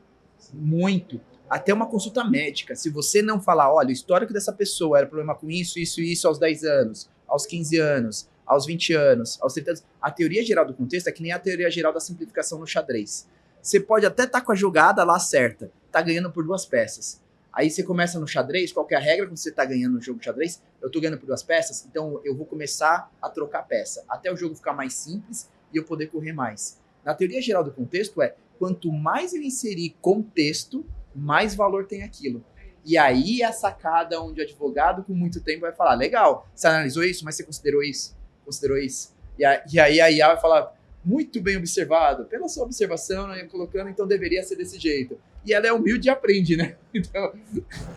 [SPEAKER 4] Muito. Até uma consulta médica. Se você não falar, olha, o histórico dessa pessoa era problema com isso, isso e isso aos 10 anos, aos 15 anos, aos 20 anos, aos 30 anos. A teoria geral do contexto é que nem a teoria geral da simplificação no xadrez. Você pode até estar com a jogada lá certa, tá ganhando por 2 peças. Aí você começa no xadrez, qual que é a regra quando você tá ganhando no jogo de xadrez? Eu tô ganhando por 2 peças, então eu vou começar a trocar peça, até o jogo ficar mais simples e eu poder correr mais. Na teoria geral do contexto quanto mais eu inserir contexto, mais valor tem aquilo. E aí é a sacada onde o advogado com muito tempo vai falar, legal, você analisou isso, mas você considerou isso? Considerou isso? E aí a IA vai falar, muito bem observado, pela sua observação, eu colocando, então deveria ser desse jeito. E ela é humilde e aprende, né? Então...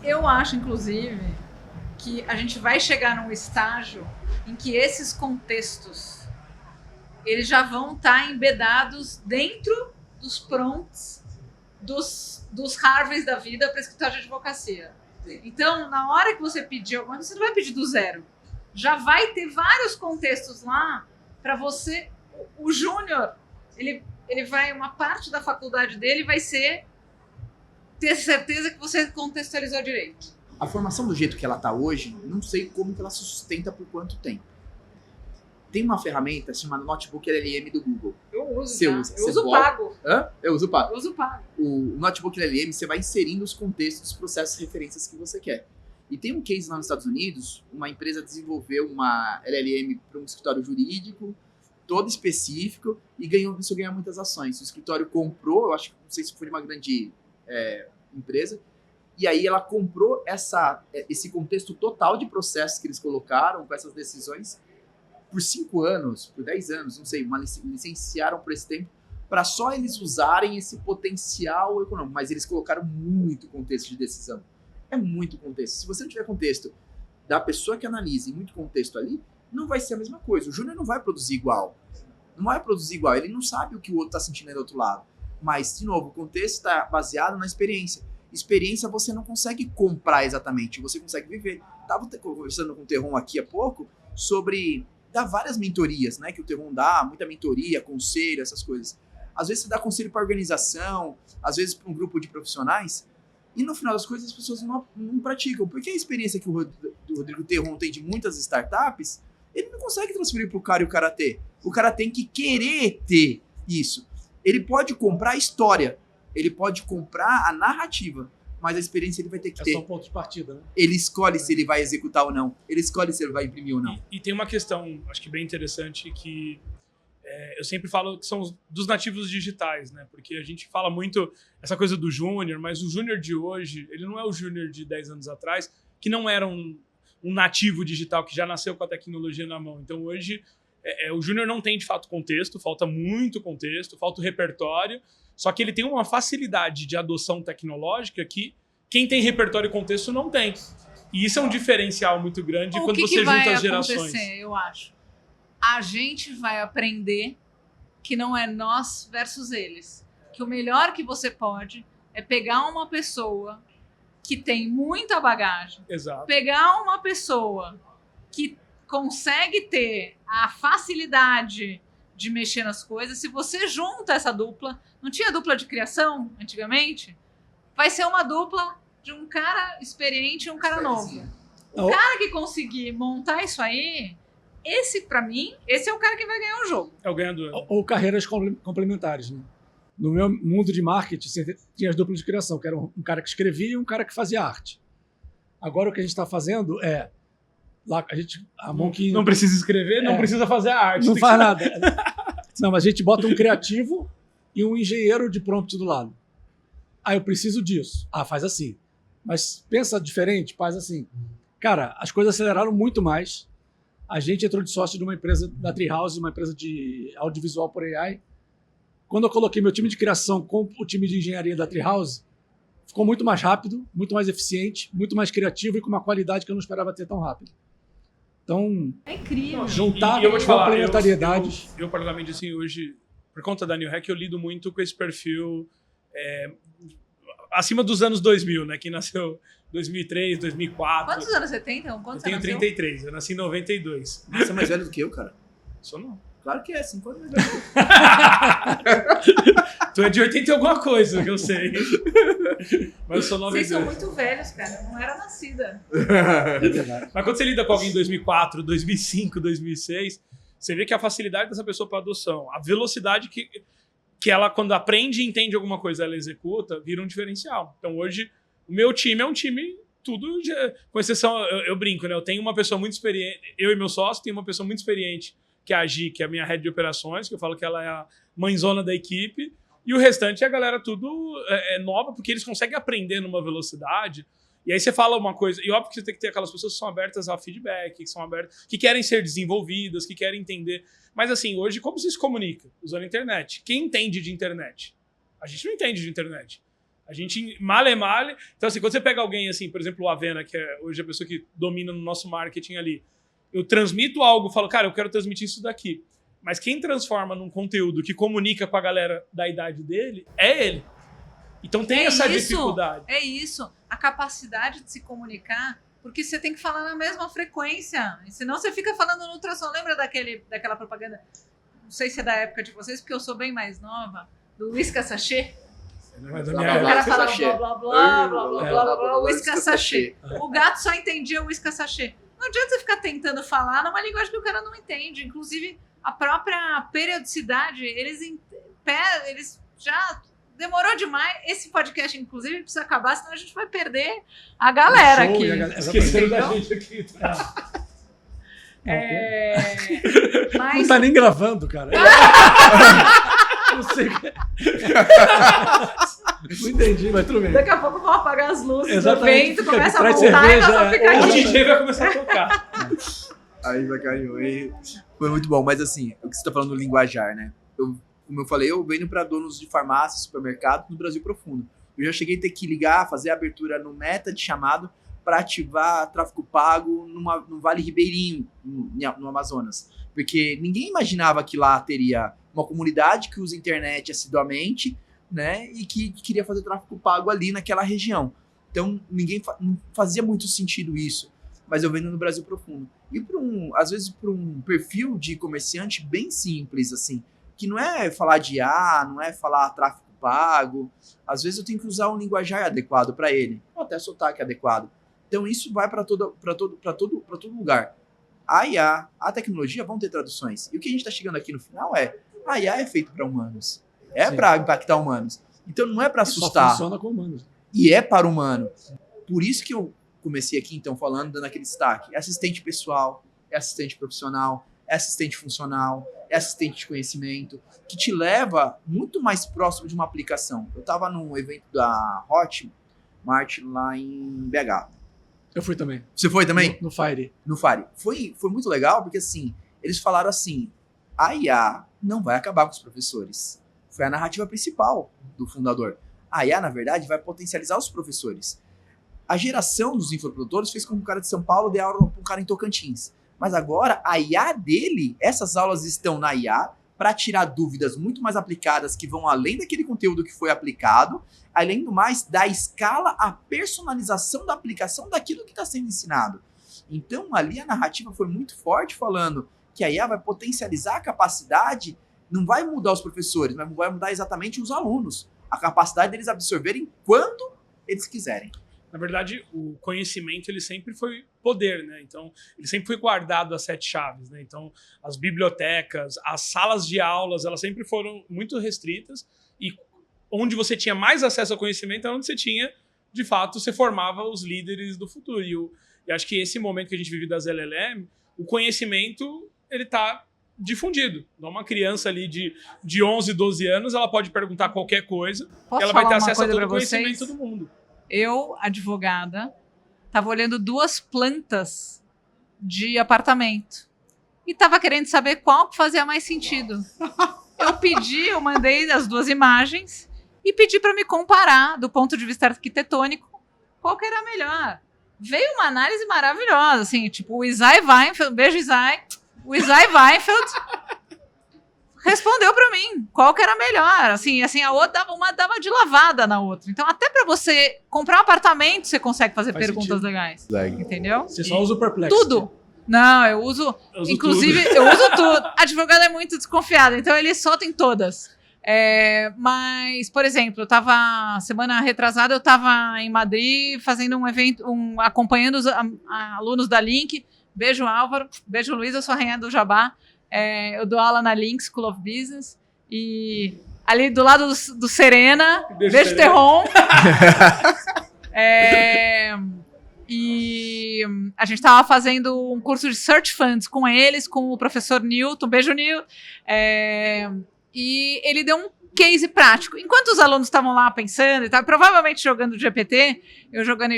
[SPEAKER 3] Eu acho, inclusive, que a gente vai chegar num estágio em que esses contextos eles já vão estar embedados dentro dos prompts dos Harveys da vida para escritório de advocacia. Então, na hora que você pedir alguma coisa, você não vai pedir do zero. Já vai ter vários contextos lá para você. O júnior, ele vai, uma parte da faculdade dele vai ser ter certeza que você contextualizou direito.
[SPEAKER 4] A formação do jeito que ela tá hoje, não sei como que ela se sustenta por quanto tempo. Tem uma ferramenta chamada Notebook LLM do Google.
[SPEAKER 3] Eu uso,
[SPEAKER 4] Você
[SPEAKER 3] tá?
[SPEAKER 4] usa,
[SPEAKER 3] Eu
[SPEAKER 4] você
[SPEAKER 3] uso
[SPEAKER 4] bota-
[SPEAKER 3] pago.
[SPEAKER 4] Hã? Eu uso pago.
[SPEAKER 3] Eu uso pago.
[SPEAKER 4] O Notebook LLM, você vai inserindo os contextos, os processos e referências que você quer. E tem um case lá nos Estados Unidos, uma empresa desenvolveu uma LLM para um escritório jurídico, todo específico, e começou a ganhar muitas ações. O escritório comprou, eu acho que não sei se foi de uma grande empresa, e aí ela comprou esse contexto total de processos que eles colocaram com essas decisões por 5 anos, por 10 anos, não sei, licenciaram por esse tempo, para só eles usarem esse potencial econômico, mas eles colocaram muito contexto de decisão. É muito contexto. Se você não tiver contexto da pessoa que analisa e muito contexto ali, não vai ser a mesma coisa. O Júnior não vai produzir igual. Não vai produzir igual. Ele não sabe o que o outro está sentindo aí do outro lado. Mas, de novo, o contexto está baseado na experiência. Experiência você não consegue comprar exatamente, você consegue viver. Estava conversando com o Terron aqui há pouco sobre dar várias mentorias, né? Que o Terron dá, muita mentoria, conselho, essas coisas. Às vezes você dá conselho para organização, às vezes para um grupo de profissionais, e no final das coisas as pessoas não praticam. Porque a experiência que o Rodrigo Terron tem de muitas startups, ele não consegue transferir para o cara e o cara ter. O cara tem que querer ter isso. Ele pode comprar a história, ele pode comprar a narrativa, mas a experiência ele vai ter que ter.
[SPEAKER 1] É só um ponto de partida, né?
[SPEAKER 4] Ele escolhe se ele vai executar ou não. Ele escolhe se ele vai imprimir ou não.
[SPEAKER 2] E tem uma questão, acho que bem interessante, que eu sempre falo que são dos nativos digitais, né? Porque a gente fala muito essa coisa do júnior, mas o júnior de hoje, ele não é o júnior de 10 anos atrás, que não era um nativo digital, que já nasceu com a tecnologia na mão. Então hoje, o júnior não tem de fato contexto, falta muito contexto, falta o repertório, só que ele tem uma facilidade de adoção tecnológica que quem tem repertório e contexto não tem. E isso é um diferencial muito grande quando você junta as gerações.
[SPEAKER 3] O que vai acontecer, eu acho? A gente vai aprender que não é nós versus eles. Que o melhor que você pode é pegar uma pessoa que tem muita bagagem,
[SPEAKER 2] Exato.
[SPEAKER 3] pegar uma pessoa que consegue ter a facilidade de mexer nas coisas. Se você junta essa dupla, não tinha dupla de criação antigamente? Vai ser uma dupla de um cara experiente e um cara novo. O cara que conseguir montar isso aí, esse, pra mim, esse é o cara que vai ganhar o jogo.
[SPEAKER 2] É o ganhador.
[SPEAKER 1] Ou carreiras complementares, né? No meu mundo de marketing, você tinha as duplas de criação, que era um cara que escrevia e um cara que fazia arte. Agora o que a gente está fazendo é... Lá, a Monk
[SPEAKER 2] Não precisa escrever, não precisa fazer a arte.
[SPEAKER 1] não faz nada. Não, mas a gente bota um criativo e um engenheiro de prompt do lado. Ah, eu preciso disso. Ah, faz assim. Mas pensa diferente, faz assim. Cara, as coisas aceleraram muito mais. A gente entrou de sócio de uma empresa da Treehouse, uma empresa de audiovisual por AI. Quando eu coloquei meu time de criação com o time de engenharia da Treehouse, ficou muito mais rápido, muito mais eficiente, muito mais criativo e com uma qualidade que eu não esperava ter tão rápido. Então,
[SPEAKER 3] É incrível.
[SPEAKER 1] juntar
[SPEAKER 2] E eu vou te falar,
[SPEAKER 1] complementariamente.
[SPEAKER 2] eu particularmente, assim, hoje, por conta da New Hack, eu lido muito com esse perfil acima dos anos 2000, né? Quem nasceu 2003, 2004.
[SPEAKER 3] Quantos anos você tem, então? Quantos
[SPEAKER 2] Eu tenho
[SPEAKER 3] você nasceu?
[SPEAKER 2] 33, eu nasci em 92.
[SPEAKER 4] Você é mais velho do que eu, cara.
[SPEAKER 2] Sou não.
[SPEAKER 4] Claro que é, 5 anos mais velho.
[SPEAKER 2] Tu é de 80 e alguma coisa, que eu sei. Mas eu sou 92.
[SPEAKER 3] Vocês são muito velhos, cara. Eu não era nascida.
[SPEAKER 1] É verdade.
[SPEAKER 2] Mas quando você lida com alguém em 2004, 2005, 2006, você vê que a facilidade dessa pessoa para adoção, a velocidade que ela, quando aprende e entende alguma coisa, ela executa, vira um diferencial. Então hoje, o meu time é um time tudo, com exceção, eu brinco, né? Eu tenho uma pessoa muito experiente, eu e meu sócio, tem uma pessoa muito experiente, que é a Gi, que é a minha head de operações, que eu falo que ela é a mãezona da equipe, e o restante é a galera tudo nova, porque eles conseguem aprender numa velocidade. E aí você fala uma coisa, e óbvio que você tem que ter aquelas pessoas que são abertas a feedback, que são abertas, que querem ser desenvolvidas, que querem entender. Mas assim, hoje, como você se comunica? Usando a internet. Quem entende de internet? A gente não entende de internet. A gente male. Então, assim, quando você pega alguém, assim, por exemplo, o Avena, que é hoje a pessoa que domina no nosso marketing ali, eu transmito algo, falo, cara, eu quero transmitir isso daqui. Mas quem transforma num conteúdo que comunica com a galera da idade dele é ele. Então tem essa dificuldade.
[SPEAKER 3] É isso. A capacidade de se comunicar, porque você tem que falar na mesma frequência. Senão você fica falando no ultrassom. Lembra daquela propaganda? Não sei se é da época de vocês, porque eu sou bem mais nova. Do Whiskas Sachê.
[SPEAKER 2] Não é da
[SPEAKER 3] O
[SPEAKER 2] minha época.
[SPEAKER 3] cara falava blá, blá, blá, blá, blá, blá, blá, Whiskas Sachê. O gato só entendia o Whiskas Sachê. Não adianta você ficar tentando falar numa linguagem que o cara não entende. Inclusive, a própria periodicidade, eles já... Demorou demais. Esse podcast, inclusive, precisa acabar, senão a gente vai perder a galera aqui.
[SPEAKER 2] Esqueceram da gente aqui.
[SPEAKER 3] Mas...
[SPEAKER 1] Não tá nem gravando, cara. Não sei. Não entendi, mas tudo bem.
[SPEAKER 3] Daqui a pouco vão apagar as luzes
[SPEAKER 1] Exatamente.
[SPEAKER 3] do vento, começa a
[SPEAKER 1] Traz
[SPEAKER 3] montar e nós
[SPEAKER 1] cerveja,
[SPEAKER 3] vamos ficar
[SPEAKER 2] O
[SPEAKER 3] aqui.
[SPEAKER 2] DJ vai começar a tocar.
[SPEAKER 4] Aí, Zacarinho, aí foi muito bom. Mas assim, o que você tá falando do linguajar, né? Como eu falei, eu venho para donos de farmácia, supermercado no Brasil profundo. Eu já cheguei a ter que ligar, fazer a abertura no meta de chamado para ativar tráfego pago no Vale Ribeirinho, no Amazonas. Porque ninguém imaginava que lá teria uma comunidade que usa internet assiduamente, né? E que queria fazer tráfego pago ali naquela região. Então, não fazia muito sentido isso. Mas eu vendo no Brasil profundo. E às vezes para um perfil de comerciante bem simples, assim, que não é falar de IA, não é falar tráfego pago. Às vezes eu tenho que usar um linguajar adequado para ele, ou até sotaque adequado. Então isso vai para todo lugar. A IA, a tecnologia vão ter traduções. E o que a gente está chegando aqui no final a IA é feita para humanos. É para impactar humanos. Então não é para assustar.
[SPEAKER 1] Só funciona com humanos.
[SPEAKER 4] E é para humano. Por isso que eu comecei aqui então falando, dando aquele destaque. É assistente pessoal, é assistente profissional, é assistente funcional, é assistente de conhecimento, que te leva muito mais próximo de uma aplicação. Eu estava num evento da Hotmart lá em BH.
[SPEAKER 1] Eu fui também.
[SPEAKER 4] Você foi também?
[SPEAKER 1] No Fire.
[SPEAKER 4] No Fire. Foi muito legal, porque assim, eles falaram assim, a IA não vai acabar com os professores. Foi a narrativa principal do fundador. A IA, na verdade, vai potencializar os professores. A geração dos infoprodutores fez com que o cara de São Paulo dê aula para um cara em Tocantins. Mas agora, a IA dele, essas aulas estão na IA para tirar dúvidas muito mais aplicadas que vão além daquele conteúdo que foi aplicado, além do mais, da escala, a personalização da aplicação daquilo que está sendo ensinado. Então, ali a narrativa foi muito forte, falando que a IA vai potencializar a capacidade, não vai mudar os professores, mas vai mudar exatamente os alunos. A capacidade deles absorverem quando eles quiserem.
[SPEAKER 2] Na verdade, o conhecimento ele sempre foi poder, né? Então, ele sempre foi guardado às 7 chaves, né? Então, as bibliotecas, as salas de aulas, elas sempre foram muito restritas e onde você tinha mais acesso ao conhecimento é onde você tinha, de fato, você formava os líderes do futuro. E acho que esse momento que a gente vive das LLM, o conhecimento, ele tá difundido. Então, uma criança ali de 11, 12 anos, ela pode perguntar qualquer coisa,
[SPEAKER 3] Posso
[SPEAKER 2] ela vai ter
[SPEAKER 3] falar uma
[SPEAKER 2] acesso a
[SPEAKER 3] coisa
[SPEAKER 2] todo o
[SPEAKER 3] pra
[SPEAKER 2] conhecimento
[SPEAKER 3] vocês?
[SPEAKER 2] do mundo.
[SPEAKER 3] Eu, advogada, estava olhando 2 plantas de apartamento e estava querendo saber qual que fazia mais sentido. Eu mandei as 2 imagens e pedi para me comparar, do ponto de vista arquitetônico, qual que era melhor. Veio uma análise maravilhosa, assim, tipo, o Isai Weinfeld, beijo Isai, o Isai Weinfeld respondeu para mim qual que era melhor, assim, a outra dava de lavada na outra. Então, até para você comprar um apartamento, você consegue fazer
[SPEAKER 1] Faz
[SPEAKER 3] perguntas
[SPEAKER 1] sentido.
[SPEAKER 3] legais, entendeu?
[SPEAKER 1] Você só usa o Perplexity.
[SPEAKER 3] Tudo. Não, eu uso inclusive,
[SPEAKER 2] tudo.
[SPEAKER 3] eu uso tudo. Advogado é muito desconfiado, então ele solta em todas. Mas, por exemplo, semana retrasada, eu estava em Madrid fazendo um evento, acompanhando os alunos da Link. Beijo, Álvaro. Beijo, Luiz. Eu sou a rainha do Jabá. Eu dou aula na Link School of Business. E ali do lado do Serena. Beijo, Terron. E a gente estava fazendo um curso de Search Funds com eles, com o professor Newton. Beijo, Newton. E ele deu um case prático. Enquanto os alunos estavam lá pensando, e provavelmente jogando GPT, eu jogando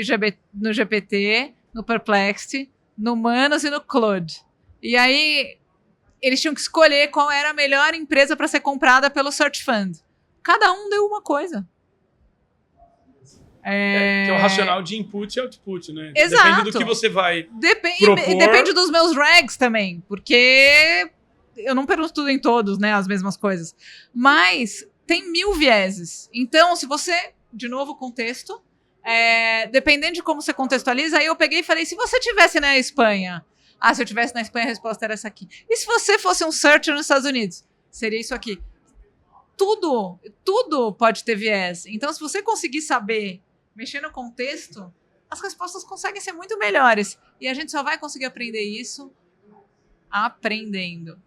[SPEAKER 3] no GPT, no Perplexity, no Manos e no Claude. E aí, eles tinham que escolher qual era a melhor empresa para ser comprada pelo Search Fund. Cada um deu uma coisa.
[SPEAKER 2] Que é o racional de input e output, né?
[SPEAKER 3] Exato.
[SPEAKER 2] Depende do que você vai propor.
[SPEAKER 3] E depende dos meus regs também, porque eu não pergunto em todos, né, as mesmas coisas. Mas tem 1000 vieses. Então, se você de novo, contexto. Dependendo de como você contextualiza, aí eu peguei e falei, se você tivesse na Espanha, se eu tivesse na Espanha, a resposta era essa aqui. E se você fosse um searcher nos Estados Unidos? Seria isso aqui. Tudo pode ter viés. Então, se você conseguir saber mexer no contexto, as respostas conseguem ser muito melhores. E a gente só vai conseguir aprender isso aprendendo.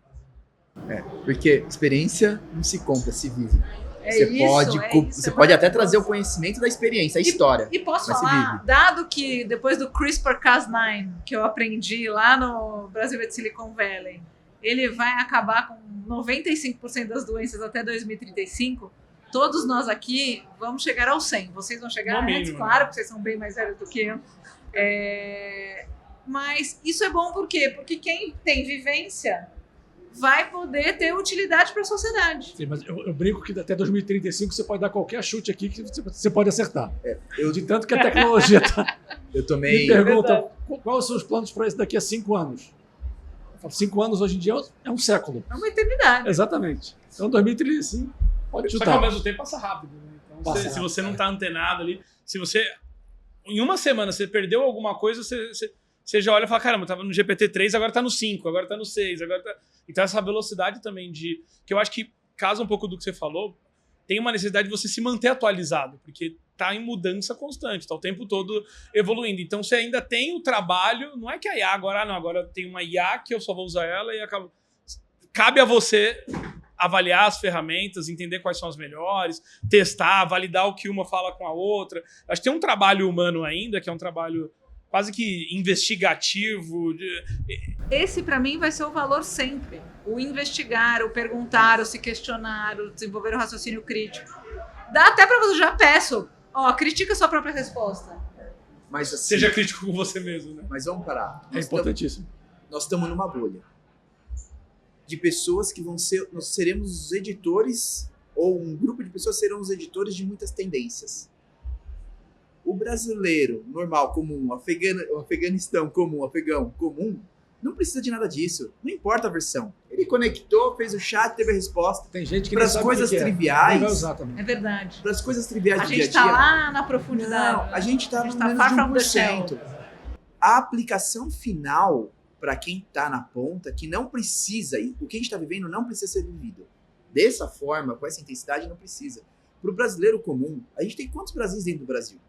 [SPEAKER 4] Porque experiência não se compra, se vive. Você
[SPEAKER 3] isso,
[SPEAKER 4] pode até trazer o conhecimento da experiência, a história.
[SPEAKER 3] E posso
[SPEAKER 4] mas se
[SPEAKER 3] falar,
[SPEAKER 4] vive.
[SPEAKER 3] dado que depois do CRISPR-Cas9, que eu aprendi lá no Brasil de Silicon Valley, ele vai acabar com 95% das doenças até 2035, todos nós aqui vamos chegar ao 100. Vocês vão chegar antes, claro, porque vocês são bem mais velhos do que eu. Mas isso é bom por quê? Porque quem tem vivência vai poder ter utilidade para a sociedade.
[SPEAKER 1] Sim, mas eu brinco que até 2035 você pode dar qualquer chute aqui que você pode acertar. De tanto que a tecnologia está...
[SPEAKER 4] Eu tomei...
[SPEAKER 1] Me pergunta, quais são os planos para isso daqui a 5 anos? 5 anos hoje em dia é um século.
[SPEAKER 3] É uma eternidade.
[SPEAKER 1] Exatamente. Então 2035 pode chutar.
[SPEAKER 2] Só que ao mesmo tempo passa rápido. Né? Então, se você não está antenado ali, se você... Em uma semana você perdeu alguma coisa, você já olha e fala, caramba, estava no GPT-3, agora está no 5, agora está no 6, agora tá... Então essa velocidade também que eu acho que casa um pouco do que você falou, tem uma necessidade de você se manter atualizado, porque está em mudança constante, está o tempo todo evoluindo. Então você ainda tem o trabalho, não é que a IA agora tem uma IA que eu só vou usar ela e acaba... Cabe a você avaliar as ferramentas, entender quais são as melhores, testar, validar o que uma fala com a outra. Acho que tem um trabalho humano ainda, que é um trabalho quase que investigativo.
[SPEAKER 3] Esse, para mim, vai ser o valor sempre. O investigar, o perguntar, o se questionar, o desenvolver o raciocínio crítico. Dá até para você, já peço, critica a sua própria resposta.
[SPEAKER 4] Mas, assim,
[SPEAKER 2] seja crítico com você mesmo, né?
[SPEAKER 4] Mas vamos parar.
[SPEAKER 1] É importantíssimo.
[SPEAKER 4] Nós estamos numa bolha de pessoas que nós seremos os editores, ou um grupo de pessoas serão os editores de muitas tendências. O brasileiro normal, comum, o afeganistão comum, o afegão comum, não precisa de nada disso. Não importa a versão. Ele conectou, fez o chat, teve a resposta.
[SPEAKER 1] Tem gente que
[SPEAKER 4] para as coisas triviais.
[SPEAKER 1] Vai usar também.
[SPEAKER 3] É verdade.
[SPEAKER 4] Para as coisas triviais do dia a dia.
[SPEAKER 3] A gente está lá na profundidade.
[SPEAKER 4] Não, a gente está no menos de 1%. A aplicação final, para quem está na ponta, que não precisa, o que a gente está vivendo não precisa ser vivido. Dessa forma, com essa intensidade, não precisa. Para o brasileiro comum, a gente tem quantos Brasis dentro do Brasil?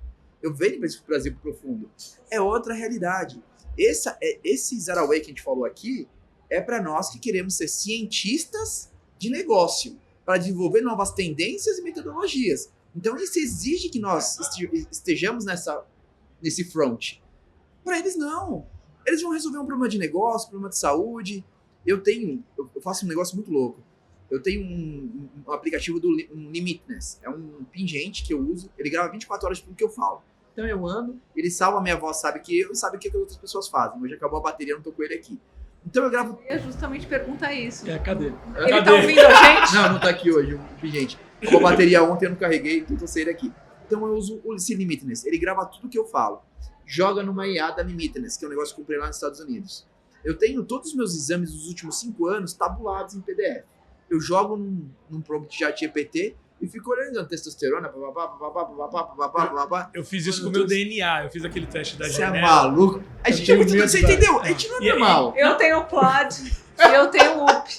[SPEAKER 4] Eu venho para esse Brasil profundo. É outra realidade. Esse Zaraway que a gente falou aqui é para nós que queremos ser cientistas de negócio, para desenvolver novas tendências e metodologias. Então, isso exige que nós estejamos nesse front. Para eles, não. Eles vão resolver um problema de negócio, problema de saúde. Eu faço um negócio muito louco. Eu tenho um aplicativo do Limitness. É um pingente que eu uso. Ele grava 24 horas de tudo que eu falo. Então eu ando, ele salva a minha voz, sabe que eu, e sabe o que as outras pessoas fazem. Hoje acabou a bateria, eu não tô com ele aqui. Então eu gravo...
[SPEAKER 3] Eu ia justamente perguntar isso.
[SPEAKER 1] Cadê?
[SPEAKER 3] Ele tá ouvindo a gente?
[SPEAKER 4] Não tá aqui hoje, o pingente. Acabou a bateria ontem, eu não carreguei, então eu saí daqui. Então eu uso esse Limitness. Ele grava tudo que eu falo. Joga numa IA da Limitness, que é um negócio que eu comprei lá nos Estados Unidos. Eu tenho todos os meus exames dos últimos 5 anos tabulados em PDF. Eu jogo num prompt chat GPT e fico olhando a testosterona,
[SPEAKER 2] Eu fiz isso com o meu DNA, eu fiz aquele teste da
[SPEAKER 4] Você é
[SPEAKER 2] Genela.
[SPEAKER 4] maluco? A gente é muito... Você entendeu? A gente não é normal.
[SPEAKER 3] Eu tenho o PLOD, e eu tenho o UP,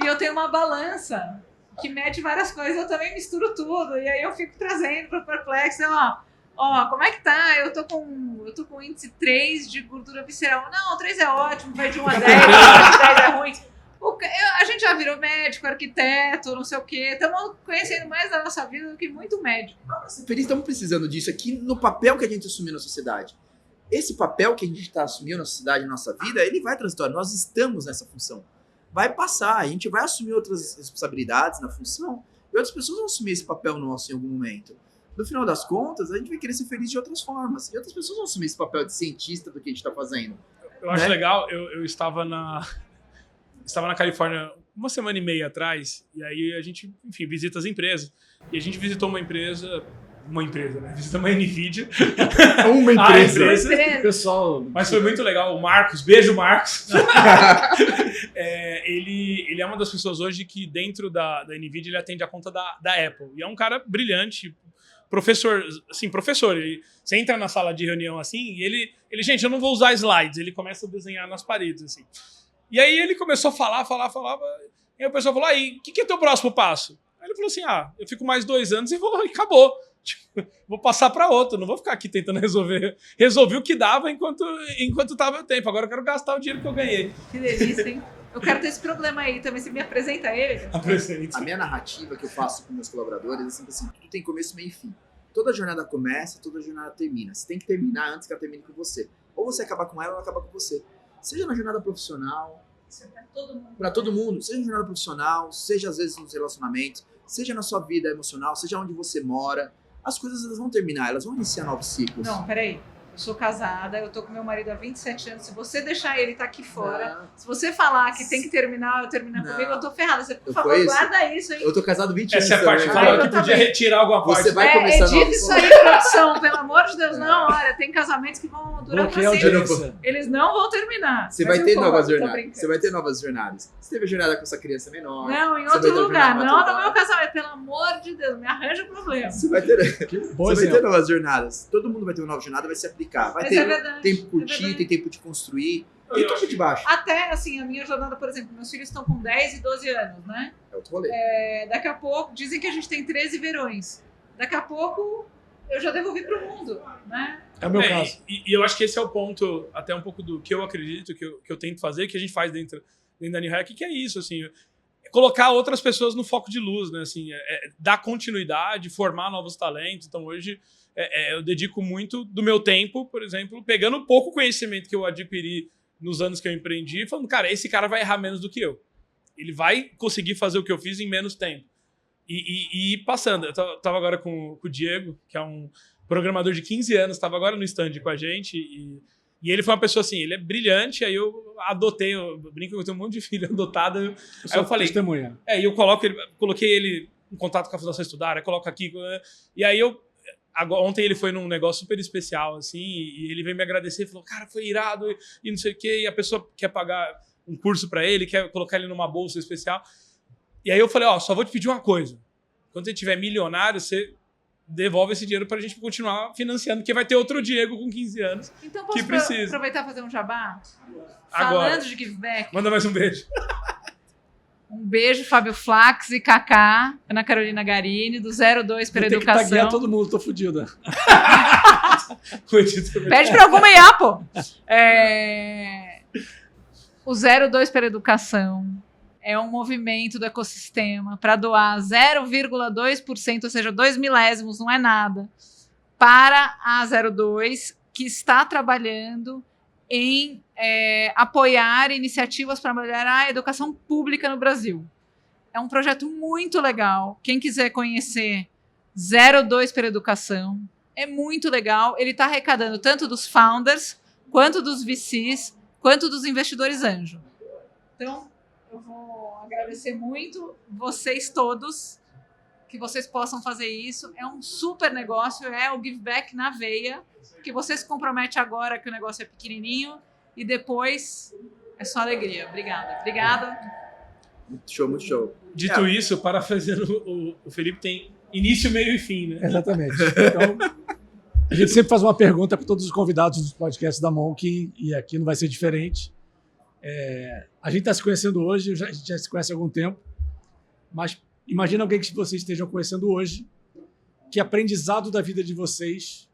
[SPEAKER 3] e eu tenho uma balança que mede várias coisas, eu também misturo tudo, e aí eu fico trazendo para o Perplexo, como é que tá? Eu tô com índice 3 de gordura visceral. Não, 3 é ótimo, vai de 1 a 10, 10 é ruim. A gente já virou médico, arquiteto, não sei o quê. Estamos conhecendo mais da nossa vida do que muito médico.
[SPEAKER 4] Feliz, estamos precisando disso aqui no papel que a gente assumiu na sociedade. Esse papel que a gente está assumindo na sociedade, na nossa vida, ele vai transitório. Nós estamos nessa função. Vai passar, a gente vai assumir outras responsabilidades na função e outras pessoas vão assumir esse papel nosso em algum momento. No final das contas, a gente vai querer ser feliz de outras formas. E outras pessoas vão assumir esse papel de cientista do que a gente está fazendo.
[SPEAKER 2] Eu acho legal, eu estava na Califórnia 1 semana e meia atrás, e aí a gente, enfim, visita as empresas. E a gente visitou uma empresa, né? Visitamos a NVIDIA.
[SPEAKER 1] Uma empresa.
[SPEAKER 2] Pessoal. Mas foi muito legal. O Marcos, beijo, Marcos. Ele é uma das pessoas hoje que dentro da NVIDIA ele atende a conta da Apple. E é um cara brilhante, professor, assim, você entra na sala de reunião assim, e ele, gente, eu não vou usar slides, ele começa a desenhar nas paredes, assim. E aí ele começou a falava, e aí o pessoal falou, aí, o que é teu próximo passo? Aí ele falou assim, eu fico mais 2 anos e acabou. Tipo, vou passar para outro, não vou ficar aqui tentando resolver. Resolvi o que dava enquanto tava o tempo, agora eu quero gastar o dinheiro que eu ganhei.
[SPEAKER 3] Que delícia, hein? Eu quero ter esse problema aí também, você me apresenta ele?
[SPEAKER 2] Apresente.
[SPEAKER 4] A minha narrativa que eu faço com meus colaboradores é sempre assim, tudo tem começo, meio e fim. Toda jornada começa, toda jornada termina. Você tem que terminar antes que ela termine com você. Ou você acaba com ela, ou ela acaba com você. Seja na jornada profissional,
[SPEAKER 3] Isso é pra todo mundo.
[SPEAKER 4] para todo mundo, seja na jornada profissional, seja às vezes nos relacionamentos, seja na sua vida emocional, seja onde você mora, as coisas elas vão terminar, elas vão iniciar novos ciclos.
[SPEAKER 3] Não, peraí. Eu sou casada, eu tô com meu marido há 27 anos. Se você deixar ele tá aqui fora,
[SPEAKER 4] Não.
[SPEAKER 3] se você falar que tem que terminar, eu terminar
[SPEAKER 4] Não.
[SPEAKER 3] comigo, eu tô ferrada. Você, por
[SPEAKER 4] Eu
[SPEAKER 3] favor,
[SPEAKER 4] conheço.
[SPEAKER 3] guarda isso, hein?
[SPEAKER 4] Eu tô casado 20 anos
[SPEAKER 2] Essa é a parte que
[SPEAKER 4] também.
[SPEAKER 2] falou
[SPEAKER 3] eu
[SPEAKER 2] que podia
[SPEAKER 3] também.
[SPEAKER 2] retirar alguma parte.
[SPEAKER 4] Você vai começar
[SPEAKER 3] edita
[SPEAKER 4] novos
[SPEAKER 3] isso aí, produção, pelo amor de Deus. Não, olha, tem casamentos que vão durar pra
[SPEAKER 1] Bloqueia a
[SPEAKER 3] sempre.
[SPEAKER 1] audiência.
[SPEAKER 3] Eles não vão terminar.
[SPEAKER 4] Você
[SPEAKER 3] Mas
[SPEAKER 4] vai
[SPEAKER 3] eu
[SPEAKER 4] ter
[SPEAKER 3] concordo,
[SPEAKER 4] novas
[SPEAKER 3] tô
[SPEAKER 4] jornadas.
[SPEAKER 3] brincando.
[SPEAKER 4] Você vai ter novas jornadas. Você teve a jornada com essa criança menor.
[SPEAKER 3] Não, em
[SPEAKER 4] Você vai ter
[SPEAKER 3] outro
[SPEAKER 4] a
[SPEAKER 3] lugar.
[SPEAKER 4] jornada
[SPEAKER 3] Não no
[SPEAKER 4] maturidade.
[SPEAKER 3] meu casamento. Pelo amor de Deus, me arranja problema.
[SPEAKER 4] Você vai ter,
[SPEAKER 1] Bom
[SPEAKER 4] você vai ter
[SPEAKER 1] exemplo.
[SPEAKER 4] novas jornadas. Todo mundo vai ter uma nova jornada, vai se aplicar. Vai
[SPEAKER 3] Mas
[SPEAKER 4] ter
[SPEAKER 3] é verdade.
[SPEAKER 4] tempo de curtir,
[SPEAKER 3] verdade.
[SPEAKER 4] tem tempo de construir, tem topo de baixo.
[SPEAKER 3] Até, assim, a minha jornada, por exemplo, meus filhos estão com 10 e 12 anos, né?
[SPEAKER 4] É outro rolê.
[SPEAKER 3] Daqui a pouco, dizem que a gente tem 13 verões. Daqui a pouco, eu já devolvi pro mundo, né?
[SPEAKER 1] É o meu caso.
[SPEAKER 2] E eu acho que esse é o ponto, até um pouco do que eu acredito, que eu tento fazer, que a gente faz dentro da New Hack, que é isso, assim, colocar outras pessoas no foco de luz, né? Assim, dar continuidade, formar novos talentos. Então, hoje, eu dedico muito do meu tempo, por exemplo, pegando o pouco conhecimento que eu adquiri nos anos que eu empreendi, falando, cara, esse cara vai errar menos do que eu. Ele vai conseguir fazer o que eu fiz em menos tempo. E ir passando. Eu tava agora com o Diego, que é um programador de 15 anos, estava agora no stand com a gente, e ele foi uma pessoa assim, ele é brilhante, aí eu adotei, eu brinco que eu tenho um monte de filho adotado, aí eu falei,
[SPEAKER 1] testemunha.
[SPEAKER 2] e eu coloquei ele em contato com a Fundação Estudar, aí coloco aqui, e aí ontem ele foi num negócio super especial, assim, e ele veio me agradecer, falou, cara, foi irado, e não sei o quê, e a pessoa quer pagar um curso para ele, quer colocar ele numa bolsa especial, e aí eu falei, só vou te pedir uma coisa, quando você tiver milionário, você devolve esse dinheiro pra gente continuar financiando, porque vai ter outro Diego com 15 anos.
[SPEAKER 3] Então,
[SPEAKER 2] Que
[SPEAKER 3] posso
[SPEAKER 2] precisa.
[SPEAKER 3] aproveitar e fazer um jabá?
[SPEAKER 2] Agora.
[SPEAKER 3] Falando de give back,
[SPEAKER 2] Manda mais um beijo.
[SPEAKER 3] um beijo, Fábio Flax e Kaká, Ana Carolina Garini, do 02 pela
[SPEAKER 1] Tem que taguear
[SPEAKER 3] Educação.
[SPEAKER 1] todo mundo, tô fodida.
[SPEAKER 3] Pede pra alguma IA, pô. O 02 pela Educação é um movimento do ecossistema para doar 0,2%, ou seja, 2 milésimos, não é nada, para a 02, que está trabalhando em apoiar iniciativas para melhorar a educação pública no Brasil. É um projeto muito legal. Quem quiser conhecer 02 pela Educação, é muito legal. Ele está arrecadando tanto dos founders, quanto dos VCs, quanto dos investidores anjo. Então, eu vou agradecer muito vocês todos, que vocês possam fazer isso. É um super negócio, é o give back na veia, que você se compromete agora que o negócio é pequenininho e depois é só alegria. Obrigada. Obrigada.
[SPEAKER 4] Muito show, muito show.
[SPEAKER 2] Dito isso, parafraseando o Felipe, tem início, meio e fim, né?
[SPEAKER 1] Exatamente. Então, a gente sempre faz uma pergunta para todos os convidados dos podcasts da Monk, e aqui não vai ser diferente. A gente está se conhecendo hoje, a gente já se conhece há algum tempo, mas imagina alguém que vocês estejam conhecendo hoje, que aprendizado da vida de vocês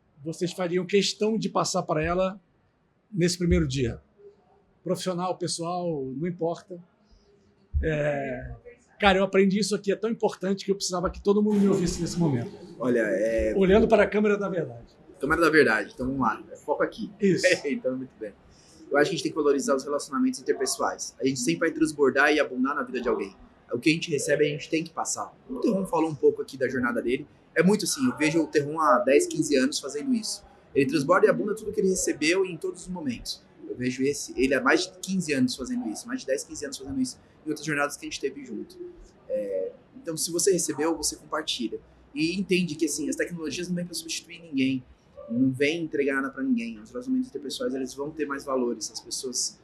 [SPEAKER 1] fariam questão de passar para ela nesse primeiro dia. Profissional, pessoal, não importa. Cara, eu aprendi isso aqui, é tão importante que eu precisava que todo mundo me ouvisse nesse momento.
[SPEAKER 4] Olha,
[SPEAKER 1] Olhando para a câmera da verdade.
[SPEAKER 4] Câmera da verdade, então vamos lá, foco aqui.
[SPEAKER 1] Isso.
[SPEAKER 4] Então, muito bem. Eu acho que a gente tem que valorizar os relacionamentos interpessoais. A gente sempre vai transbordar e abundar na vida de alguém. O que a gente recebe, a gente tem que passar. O Terron falou um pouco aqui da jornada dele. É muito assim, eu vejo o Terron há 10, 15 anos fazendo isso. Ele transborda e abunda tudo que ele recebeu em todos os momentos. Eu vejo ele há mais de 15 anos fazendo isso, mais de 10, 15 anos fazendo isso, em outras jornadas que a gente teve junto. Então, se você recebeu, você compartilha. E entende que assim, as tecnologias não vêm para substituir ninguém, não vêm entregar nada para ninguém. Os relacionamentos interpessoais, eles vão ter mais valores. As pessoas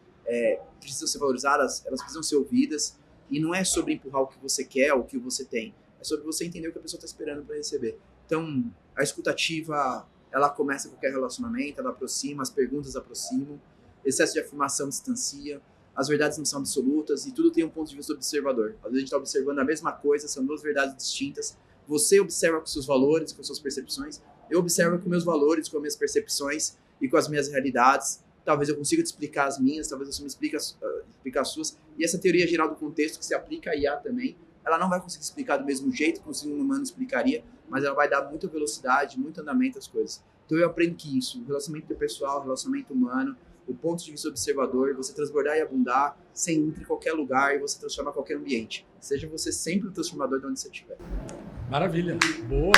[SPEAKER 4] precisam ser valorizadas, elas precisam ser ouvidas. E não é sobre empurrar o que você quer ou o que você tem. É sobre você entender o que a pessoa está esperando para receber. Então, a escutativa, ela começa qualquer relacionamento, ela aproxima, as perguntas aproximam, excesso de afirmação distancia, as verdades não são absolutas e tudo tem um ponto de vista observador. Às vezes a gente está observando a mesma coisa, são duas verdades distintas. Você observa com seus valores, com suas percepções, eu observo com meus valores, com as minhas percepções e com as minhas realidades. Talvez eu consiga te explicar as minhas, talvez você me explique as suas. E essa teoria geral do contexto, que se aplica a IA também, ela não vai conseguir explicar do mesmo jeito que um ser humano explicaria, mas ela vai dar muita velocidade, muito andamento às coisas. Então eu aprendo que isso, o relacionamento interpessoal, o relacionamento humano, o ponto de vista observador, você transbordar e abundar, você entra em qualquer lugar e você transforma qualquer ambiente. Seja você sempre o transformador de onde você estiver.
[SPEAKER 1] Maravilha. Boa.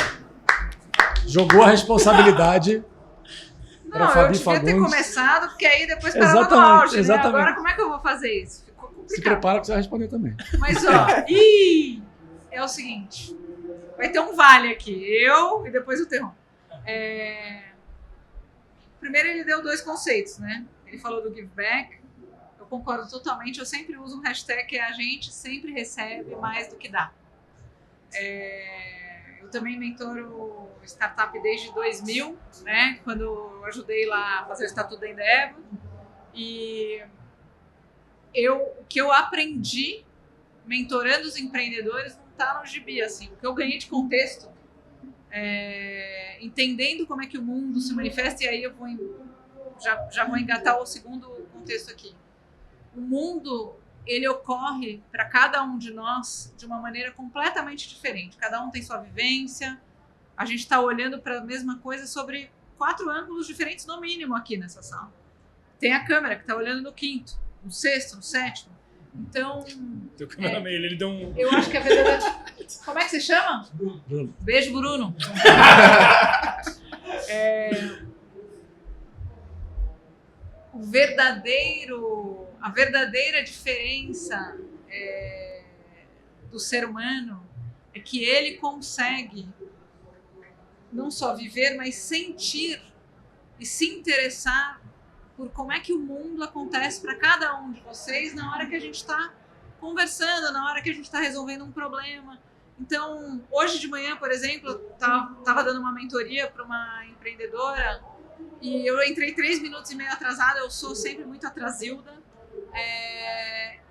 [SPEAKER 1] Jogou a responsabilidade para Fabi Fagundes.
[SPEAKER 3] Não, eu devia ter começado, porque aí depois parava no auge, né? Agora como é que eu vou fazer isso? Ficou complicado.
[SPEAKER 1] Se prepara que você vai responder também.
[SPEAKER 3] Mas, é o seguinte, vai ter um vale aqui, eu e depois o Terron. Primeiro ele deu 2 conceitos, né? Ele falou do give back, eu concordo totalmente, eu sempre uso um hashtag que é a gente sempre recebe mais do que dá. Eu também mentoro startup desde 2000, né? Quando eu ajudei lá a fazer o Estatuto da Endeavor. E o que eu aprendi mentorando os empreendedores não está no gibi, assim. O que eu ganhei de contexto, entendendo como é que o mundo se manifesta, e aí eu vou já vou engatar o segundo contexto aqui. O mundo, ele ocorre para cada um de nós de uma maneira completamente diferente. Cada um tem sua vivência. A gente está olhando para a mesma coisa sobre 4 ângulos diferentes, no mínimo, aqui nessa sala. Tem a câmera que está olhando no 5º, no 6º, no 7º. Então...
[SPEAKER 2] Teu câmera meio, ele deu um...
[SPEAKER 3] Eu acho que a verdade... Como é que você chama?
[SPEAKER 1] Bruno.
[SPEAKER 3] Beijo, Bruno. A verdadeira diferença do ser humano é que ele consegue não só viver, mas sentir e se interessar por como é que o mundo acontece para cada um de vocês na hora que a gente está conversando, na hora que a gente está resolvendo um problema. Então, hoje de manhã, por exemplo, eu estava dando uma mentoria para uma empreendedora e eu entrei 3 minutos e meio atrasada, eu sou sempre muito atrasilda.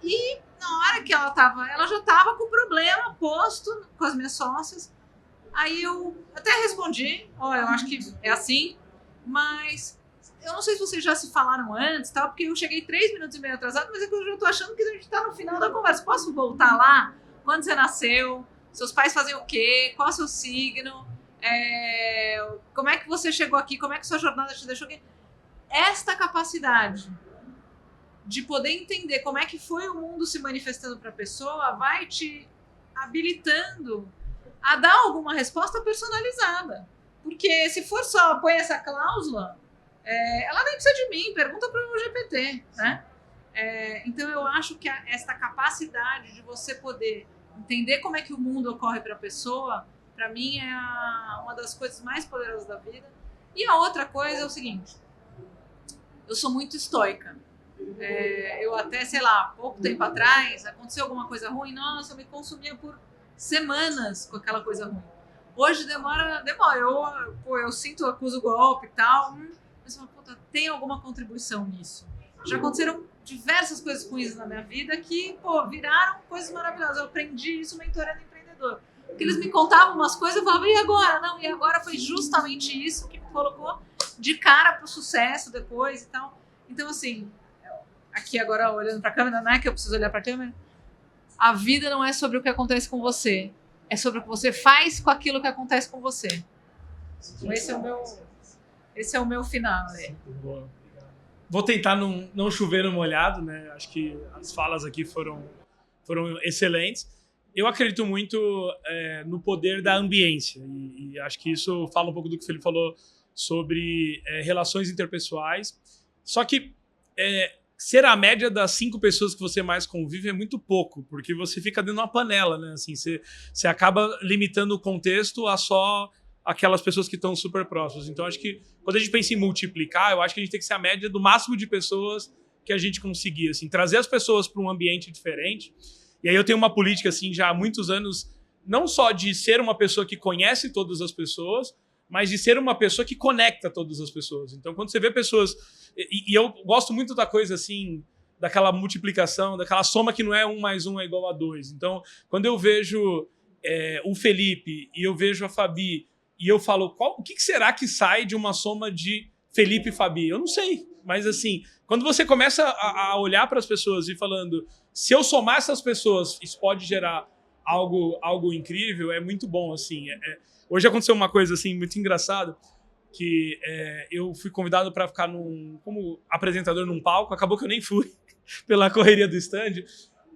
[SPEAKER 3] E na hora que ela já estava com o problema posto com as minhas sócias. Aí eu até respondi, eu acho que é assim, mas eu não sei se vocês já se falaram antes, tal, porque eu cheguei 3 minutos e meio atrasado, mas é que eu já estou achando que a gente está no final da conversa. Posso voltar lá? Quando você nasceu? Seus pais fazem o quê? Qual é o seu signo? Como é que você chegou aqui? Como é que sua jornada te deixou aqui? Esta capacidade de poder entender como é que foi o mundo se manifestando para a pessoa vai te habilitando a dar alguma resposta personalizada. Porque se for só põe essa cláusula, ela nem precisa de mim, pergunta para o GPT, né? Então eu acho que esta capacidade de você poder entender como é que o mundo ocorre para a pessoa, para mim é uma das coisas mais poderosas da vida. E a outra coisa é o seguinte, eu sou muito estoica. Eu até, sei lá, pouco tempo atrás, aconteceu alguma coisa ruim, nossa, eu me consumia por semanas com aquela coisa ruim. Hoje demora, eu sinto, acuso o golpe e tal, mas eu falo, puta, tem alguma contribuição nisso. Já aconteceram diversas coisas ruins na minha vida que, viraram coisas maravilhosas. Eu aprendi isso mentorando empreendedor. Porque eles me contavam umas coisas, eu falava, e agora? Não, e agora foi justamente isso que me colocou de cara pro sucesso depois e tal. Então, assim, aqui agora olhando pra câmera, não é que eu preciso olhar pra câmera, a vida não é sobre o que acontece com você, é sobre o que você faz com aquilo que acontece com você. Então, esse é o meu final.
[SPEAKER 2] Vou tentar não chover no molhado, né? Acho que as falas aqui foram excelentes. Eu acredito muito no poder da ambiência e acho que isso fala um pouco do que o Felipe falou sobre relações interpessoais. Só que ser a média das 5 pessoas que você mais convive é muito pouco, porque você fica dentro de uma panela, né? Assim, você acaba limitando o contexto a só aquelas pessoas que estão super próximas. Então, acho que quando a gente pensa em multiplicar, eu acho que a gente tem que ser a média do máximo de pessoas que a gente conseguir, assim, trazer as pessoas para um ambiente diferente. E aí eu tenho uma política, assim, já há muitos anos não só de ser uma pessoa que conhece todas as pessoas, mas de ser uma pessoa que conecta todas as pessoas. Então, quando você vê pessoas... E eu gosto muito da coisa assim, daquela multiplicação, daquela soma que não é 1 mais 1 é igual a 2. Então, quando eu vejo o Felipe e eu vejo a Fabi e eu falo, o que será que sai de uma soma de Felipe e Fabi? Eu não sei. Mas assim, quando você começa a olhar para as pessoas e falando, se eu somar essas pessoas, isso pode gerar algo incrível, é muito bom, assim. Hoje aconteceu uma coisa assim muito engraçada, que eu fui convidado para ficar como apresentador num palco, acabou que eu nem fui pela correria do stand,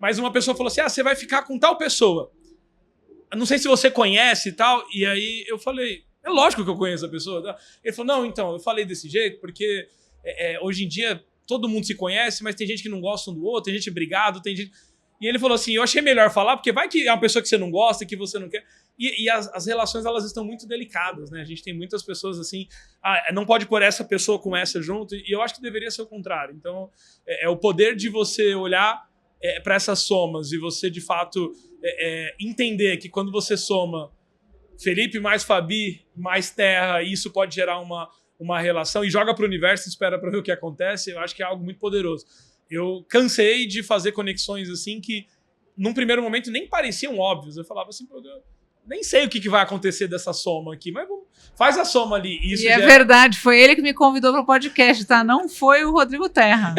[SPEAKER 2] mas uma pessoa falou assim, você vai ficar com tal pessoa. Eu não sei se você conhece e tal, e aí eu falei, é lógico que eu conheço a pessoa. Ele falou, não, então, eu falei desse jeito, porque hoje em dia todo mundo se conhece, mas tem gente que não gosta um do outro, tem gente brigado, tem gente... E ele falou assim, eu achei melhor falar, porque vai que é uma pessoa que você não gosta, que você não quer. E as relações, elas estão muito delicadas, né? A gente tem muitas pessoas assim, não pode pôr essa pessoa com essa junto, e eu acho que deveria ser o contrário. Então, é o poder de você olhar para essas somas e você, de fato, entender que quando você soma Felipe mais Fabi, mais Terra, isso pode gerar uma relação, e joga para o universo e espera para ver o que acontece, eu acho que é algo muito poderoso. Eu cansei de fazer conexões assim que, num primeiro momento, nem pareciam óbvios. Eu falava assim, eu nem sei o que vai acontecer dessa soma aqui, mas faz a soma ali. Isso
[SPEAKER 3] é verdade, foi ele que me convidou para o podcast, tá? Não foi o Rodrigo Terra.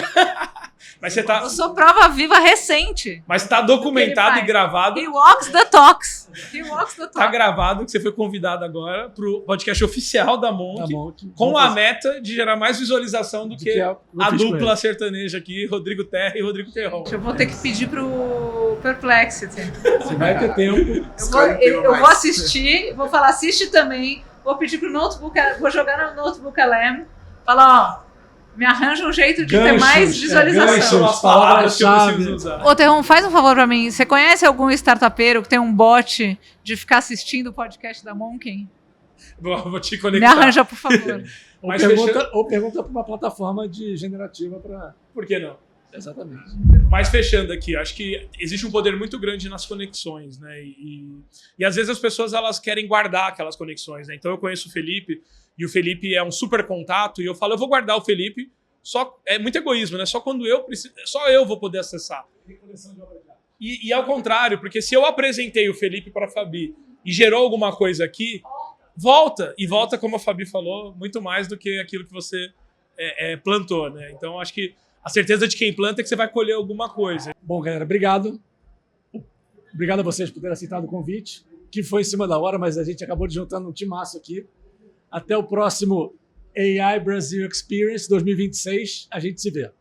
[SPEAKER 2] Mas você tá...
[SPEAKER 3] Eu sou prova viva recente.
[SPEAKER 2] Mas tá documentado e gravado.
[SPEAKER 3] He walks the talks. He walks the talks.
[SPEAKER 2] Tá gravado que você foi convidado agora pro podcast oficial da Monk, com a meta de gerar mais visualização do que a dupla sertaneja aqui, Rodrigo Terra e Rodrigo Terron.
[SPEAKER 3] Eu vou ter que pedir pro Perplexity.
[SPEAKER 1] Você vai ter tempo.
[SPEAKER 3] Eu vou assistir, vou falar, assiste também. Vou pedir pro Notebook, vou jogar no Notebook LM, falar, me arranja um jeito de ter mais visualização.
[SPEAKER 2] As palavras que eu preciso usar.
[SPEAKER 3] Ô, Terron, faz um favor pra mim. Você conhece algum startupeiro que tem um bot de ficar assistindo o podcast da Monk?
[SPEAKER 2] Vou te conectar.
[SPEAKER 3] Me arranja, por favor.
[SPEAKER 1] Ou pergunta para uma plataforma de generativa para...
[SPEAKER 2] Por que não?
[SPEAKER 1] Exatamente.
[SPEAKER 2] Mas fechando aqui, acho que existe um poder muito grande nas conexões, né? E às vezes as pessoas, elas querem guardar aquelas conexões, né? Então eu conheço o Felipe, e o Felipe é um super contato, e eu falo, eu vou guardar o Felipe, é muito egoísmo, né? Só quando eu preciso, só eu vou poder acessar. E ao contrário, porque se eu apresentei o Felipe para a Fabi e gerou alguma coisa aqui, volta, e volta, como a Fabi falou, muito mais do que aquilo que você plantou, né? Então acho que a certeza de quem planta é que você vai colher alguma coisa.
[SPEAKER 1] Bom, galera, obrigado. Obrigado a vocês por terem aceitado o convite, que foi em cima da hora, mas a gente acabou de juntando um timaço aqui. Até o próximo AI Brasil Experience 2026. A gente se vê.